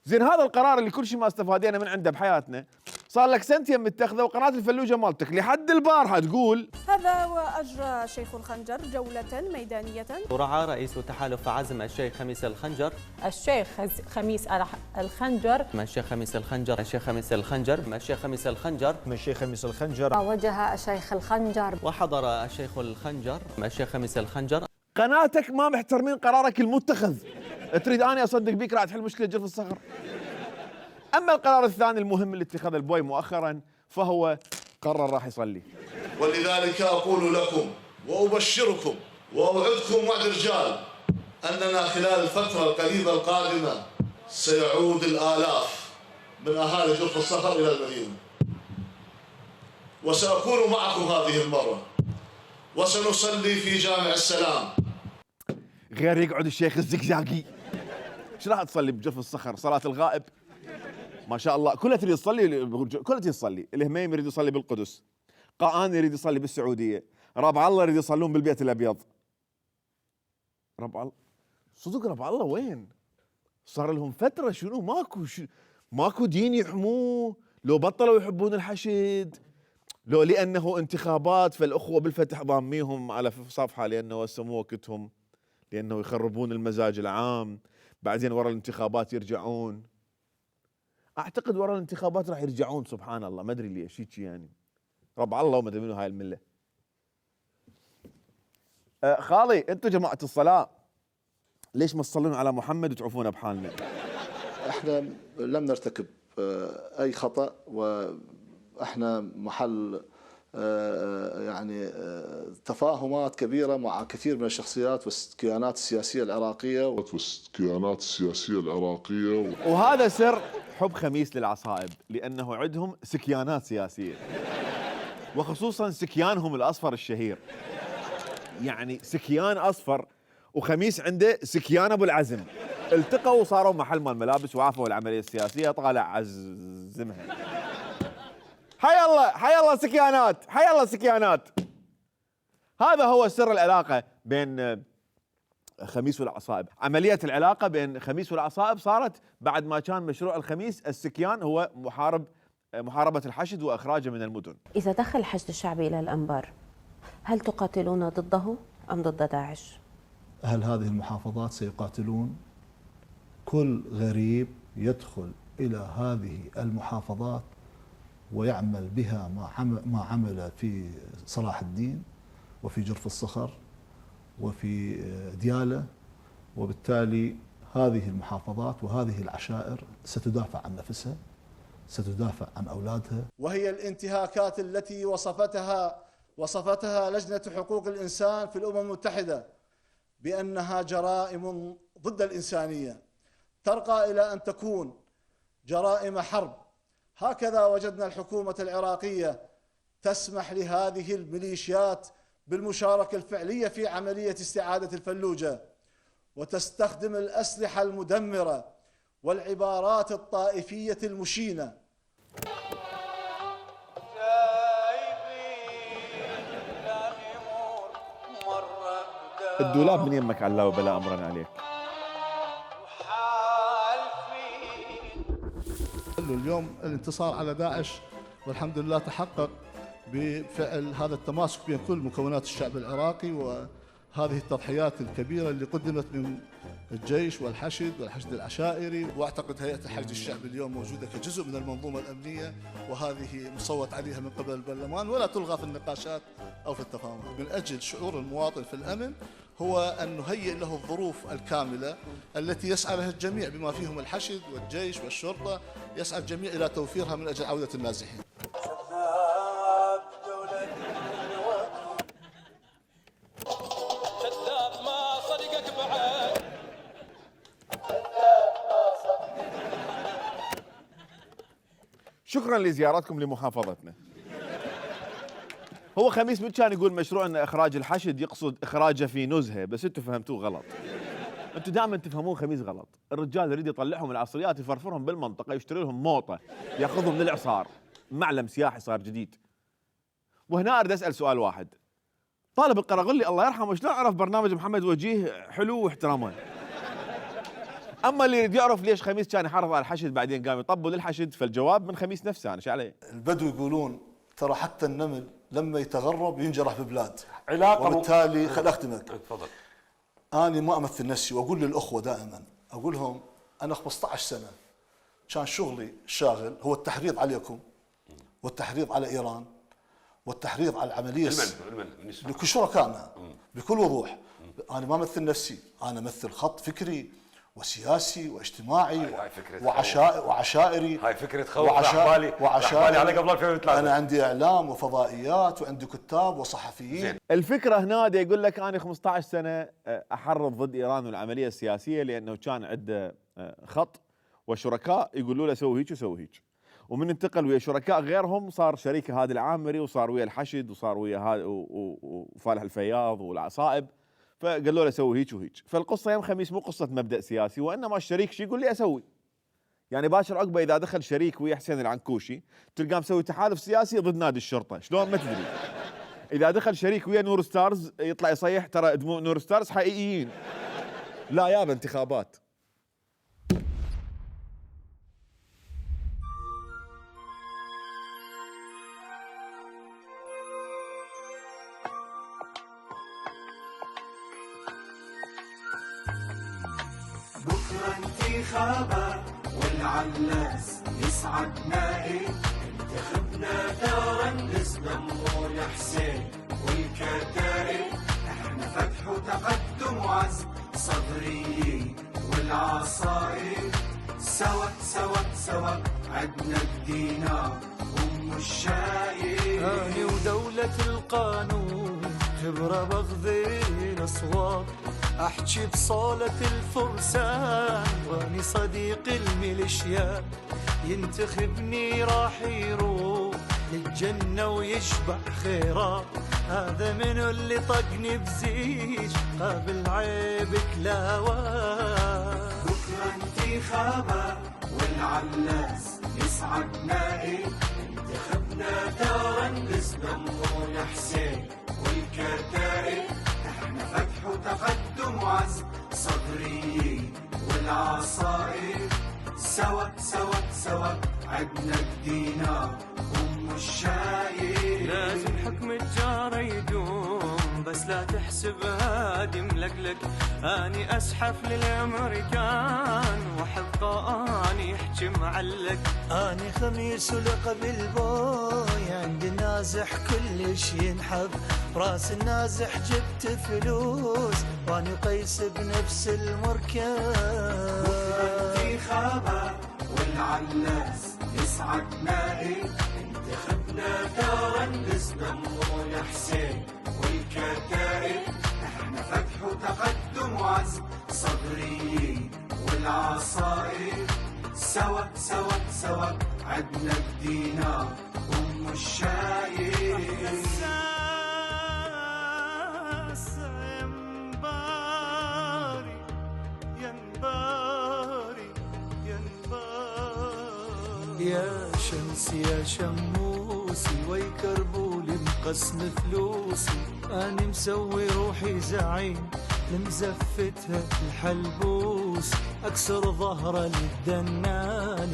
زين هذا القرار اللي كل شيء ما استفادينا من عنده بحياتنا صار لك سنتين متخذه، وقناه الفلوجه مالتك لحد البارحه تقول هذا وأجرى شيخ الخنجر جولة ميدانية. ورعى رئيس تحالف عزم الشيخ خميس الخنجر. الشيخ خميس الخنجر. الشيخ خميس الخنجر. الشيخ خميس الخنجر. الشيخ خميس الخنجر. الشيخ خميس الخنجر. وجه الشيخ الخنجر. وحضر الشيخ الخنجر. الشيخ خميس الخنجر. قناتك ما محترمين قرارك المتخذ، تريد أنا أصدق بيك راح تحل مشكلة جرف الصخر. أما القرار الثاني المهم اللي اتخذه البوي مؤخرا فهو قرر راح يصلي. ولذلك أقول لكم وأبشركم وأوعدكم وعد رجال أننا خلال الفترة القريبة القادمة سيعود الآلاف من أهالي جرف الصخر إلى المدينة، وسأكون معكم هذه المرة، وسنصلي في جامع السلام. غير يقعد الشيخ الزقزاقي، ايش راح تصلي بجرف الصخر؟ صلاة الغائب ما شاء الله، كلها تريد تصلي، كلها تريد تصلي. الهميم يريد يصلي بالقدس، قاآن يريد يصلي بالسعودية، ربع الله يريد يصلون بالبيت الأبيض. ربع الله صدق، ربع الله وين؟ صار لهم فترة شنو ماكو دين يحموه، لو بطلوا يحبون الحشد لو لأنه انتخابات فالأخوة بالفتح ضاميهم على صفحة لأنه وسموا وقتهم، لأنه يخربون المزاج العام، بعدين ورا الانتخابات يرجعون. أعتقد ورا الانتخابات راح يرجعون سبحان الله، ما أدري ليش هيك يعني، ربع الله وما أدري منو هاي الملة. خالي أنتم جماعة الصلاة ليش ما تصلون على محمد وتعوفون بحالنا؟ احنا لم نرتكب أي خطأ، وإحنا محل يعني تفاهمات كبيرة مع كثير من الشخصيات والكيانات السياسية العراقية وهذا سر حب خميس للعصائب، لأنه عندهم سكيانات سياسية، وخصوصا سكيانهم الأصفر الشهير. يعني سكيان أصفر، وخميس عنده سكيان أبو العزم، التقوا وصاروا محل مال ملابس وعافوا العملية السياسية، طالع عزمها. حي الله حي الله سكيانات، حي الله سكيانات. هذا هو سر العلاقة بين خميس والعصائب. عملية العلاقة بين خميس والعصائب صارت بعد ما كان مشروع الخميس السكيان هو محاربة الحشد وإخراجه من المدن. إذا دخل الحشد الشعبي إلى الأنبار، هل تقاتلون ضده أم ضد داعش؟ أهل هذه المحافظات سيقاتلون كل غريب يدخل إلى هذه المحافظات ويعمل بها ما عمل في صلاح الدين وفي جرف الصخر وفي ديالى، وبالتالي هذه المحافظات وهذه العشائر ستدافع عن نفسها، ستدافع عن أولادها. وهي الانتهاكات التي وصفتها لجنة حقوق الإنسان في الأمم المتحدة بأنها جرائم ضد الإنسانية، ترقى إلى أن تكون جرائم حرب. هكذا وجدنا الحكومة العراقية تسمح لهذه الميليشيات بالمشاركة الفعلية في عملية استعادة الفلوجة، وتستخدم الأسلحة المدمرة والعبارات الطائفية المشينة. الدولاب من يمك على الله وبلا أمرا عليك. اليوم الانتصار على داعش والحمد لله تحقق بفعل هذا التماسك بين كل مكونات الشعب العراقي، وهذه التضحيات الكبيرة اللي قدمت من الجيش والحشد العشائري. واعتقد هيئة الحشد الشعبي اليوم موجودة كجزء من المنظومة الأمنية، وهذه مصوت عليها من قبل البرلمان ولا تلغى في النقاشات أو في التفاهمات. من أجل شعور المواطن في الأمن هو أن نهيئ له الظروف الكاملة التي يسعى لها الجميع بما فيهم الحشد والجيش والشرطة، يسعى الجميع إلى توفيرها من أجل عودة النازحين. شكرا لزيارتكم لمحافظتنا. هو خميس من كان يقول مشروع ان اخراج الحشد يقصد اخراجه في نزهه، بس انتم فهمتوه غلط. انتم دائما تفهمون خميس غلط. الرجال يريد يطلعهم العصريات يفرفرهم بالمنطقه، يشتري لهم موطه، ياخذهم من الاعصار، معلم سياحي صار جديد. وهنا اريد اسال سؤال واحد. طالب القرغلي الله يرحمه شلون عرف برنامج محمد وجيه حلو واحترامه؟ اما اللي يريد يعرف ليش خميس كان يحرض على الحشد بعدين قام يطبل للحشد، فالجواب من خميس نفسه. انا شو عليه؟ البدو يقولون ترى حتى النمل لما يتغرب ينجرح ببلاد علاقه، وبالتالي خل اختمك. تفضل. انا ما امثل نفسي واقول للاخوه دائما، اقول لهم انا 15 سنه كان شغلي الشاغل هو التحريض عليكم والتحريض على ايران والتحريض على العمليه لكل شركائنا بكل وضوح. انا ما امثل نفسي، انا امثل خط فكري وسياسي واجتماعي وعشائري. هاي فكرة خوف وعشائري على قبل 2003. أنا عندي إعلام وفضائيات وعندي كتاب وصحفيين. الفكرة هنا دي يقول لك أنا 15 سنة أحرض ضد إيران والعملية السياسية لأنه كان عنده خط وشركاء يقولوا له سوي هيك وسوي هيك، ومن انتقل ويا شركاء غيرهم صار شريك هادي العامري وصار ويا الحشد وصار ويا وفالح الفياض والعصائب، فقالوا له سوي هيك وهيك. فالقصه يوم خميس مو قصه مبدا سياسي، وانما الشريك شي يقول لي اسوي. يعني باشر عقبه اذا دخل شريك ويا حسين العنكوشي تلقاه مسوي تحالف سياسي ضد نادي الشرطه، شلون ما تدري. اذا دخل شريك ويا نور ستارز يطلع يصيح ترى دموع نور ستارز حقيقيين. لا يابا انتخابات. انتخابات والعلاس يسعد نائب انتخبنا دارا نسلم يا حسين والكتائب احنا فتح وتقدم وعزم صدريين والعصائب سوا سوا سوا عدنا الدينار ام الشايب اني ودولة القانون خبرة بغذي الاصوات احكي بصولة الفرسان واني صديق الميليشيا ينتخبني راح يروح للجنة ويشبع خيرات هذا منو اللي طقني بزيج قابل عيبك لاوان بكرة انتخابات والعلاس يسعد نائب انتخبنا دارا نسلم يا حسين والكتائب احنا فتح وتقدم وعزم صدريين والعصائب سوا سوا سوا عدنا الدينار ام الشايب لازم حكم الجارة يدوم بس لا تحسب هادي ملقلق اني اسحف للامريكان وحبقى اني يحكي معلق اني خميس ولقب البوي عند نازح كلش ينحب راس النازح جبت فلوس واني قيس بنفس المركب انتخابات والعلاس يسعد نائب انتخبنا دارا نسلم يا حسين والكتائب احنا فتح وتقدم وعزم صدريين والعصائب سوا سوا سوا عدنا الدينار ام الشايب يا شمس يا شموسي ويكربولي مقسم فلوسي أنا مسوي روحي زعيم لمزفتها الحلبوس أكسر ظهره للدناني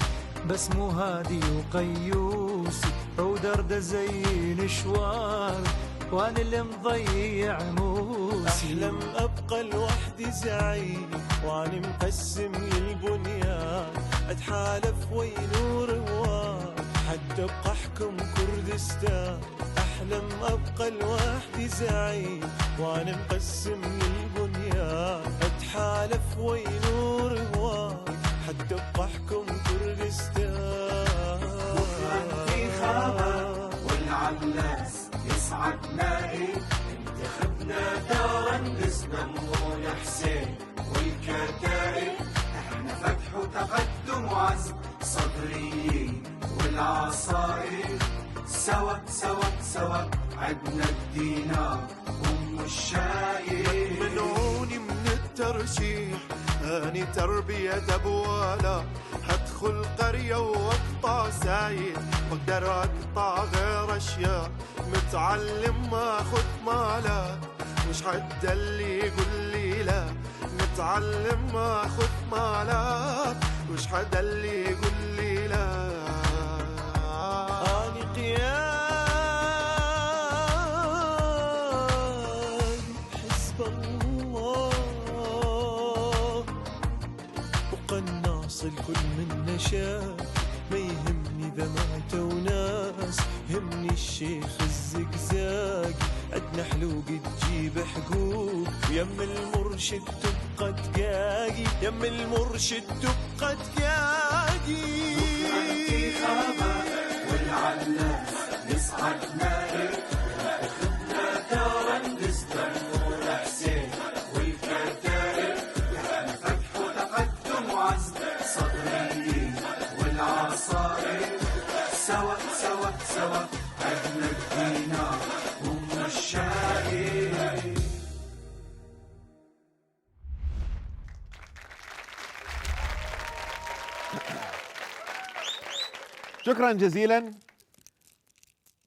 بس مو هادي وقيوسي ودردة زي نشوان وانا اللي مضيع موسي احلم ابقى لوحدي زعيم وانا مقسم البنيان اتحالف وي نور وان حتى ابقى احكم كردستان احلم ابقى لوحدي زعيم وانا مقسم البنيان اتحالف وي نور وان حتى ابقى احكم كردستان انتخابات والعلاس يسعد نائب انتخبنا دارا نسلم يا حسين والكتائب احنا فتح وتقدم وعزم صدريين والعصائب سوا سوا سوا عدنا الدينار ام الشايب منعوني من الترشيح اني تربية ابوالا هدخل قرية واقطع زايد واقدر اقطع غير اشياء متعلم ما اخذ مالات مش حد اللي يقول لي لا متعلم ما اخذ مالات مش حد اللي يقول لي لا اني قياد حزب الله وقناص الكل من نشاط ما يهمني اذا ماتوا ناس يهمني الشيخ الزقزاق عدنا حلوق تجيب حقوق يم المرشد تبقى تقاقي يم المرشد تبقى تقاقي والعلاس يسعد نائب انتخبنا دارا نسلم يا حسين والكتائب احنا فتح وتقدم وعزم صدريين والعصائب سوا سوا سوا عدنا الدينار ام الشايب شكرا جزيلا.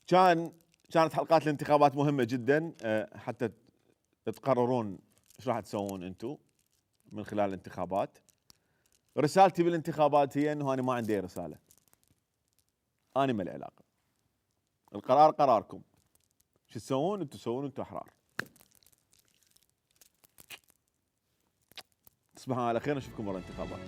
كانت حلقات الانتخابات مهمة جدا حتى تقررون ايش راح تسوون انتم من خلال الانتخابات. رسالتي بالانتخابات هي انه انا ما عندي رسالة، انا ما لي علاقة، القرار قراركم، شو تسوون انتم تسوون، انتم احرار. تصبحون على خير، نشوفكم ورا الانتخابات.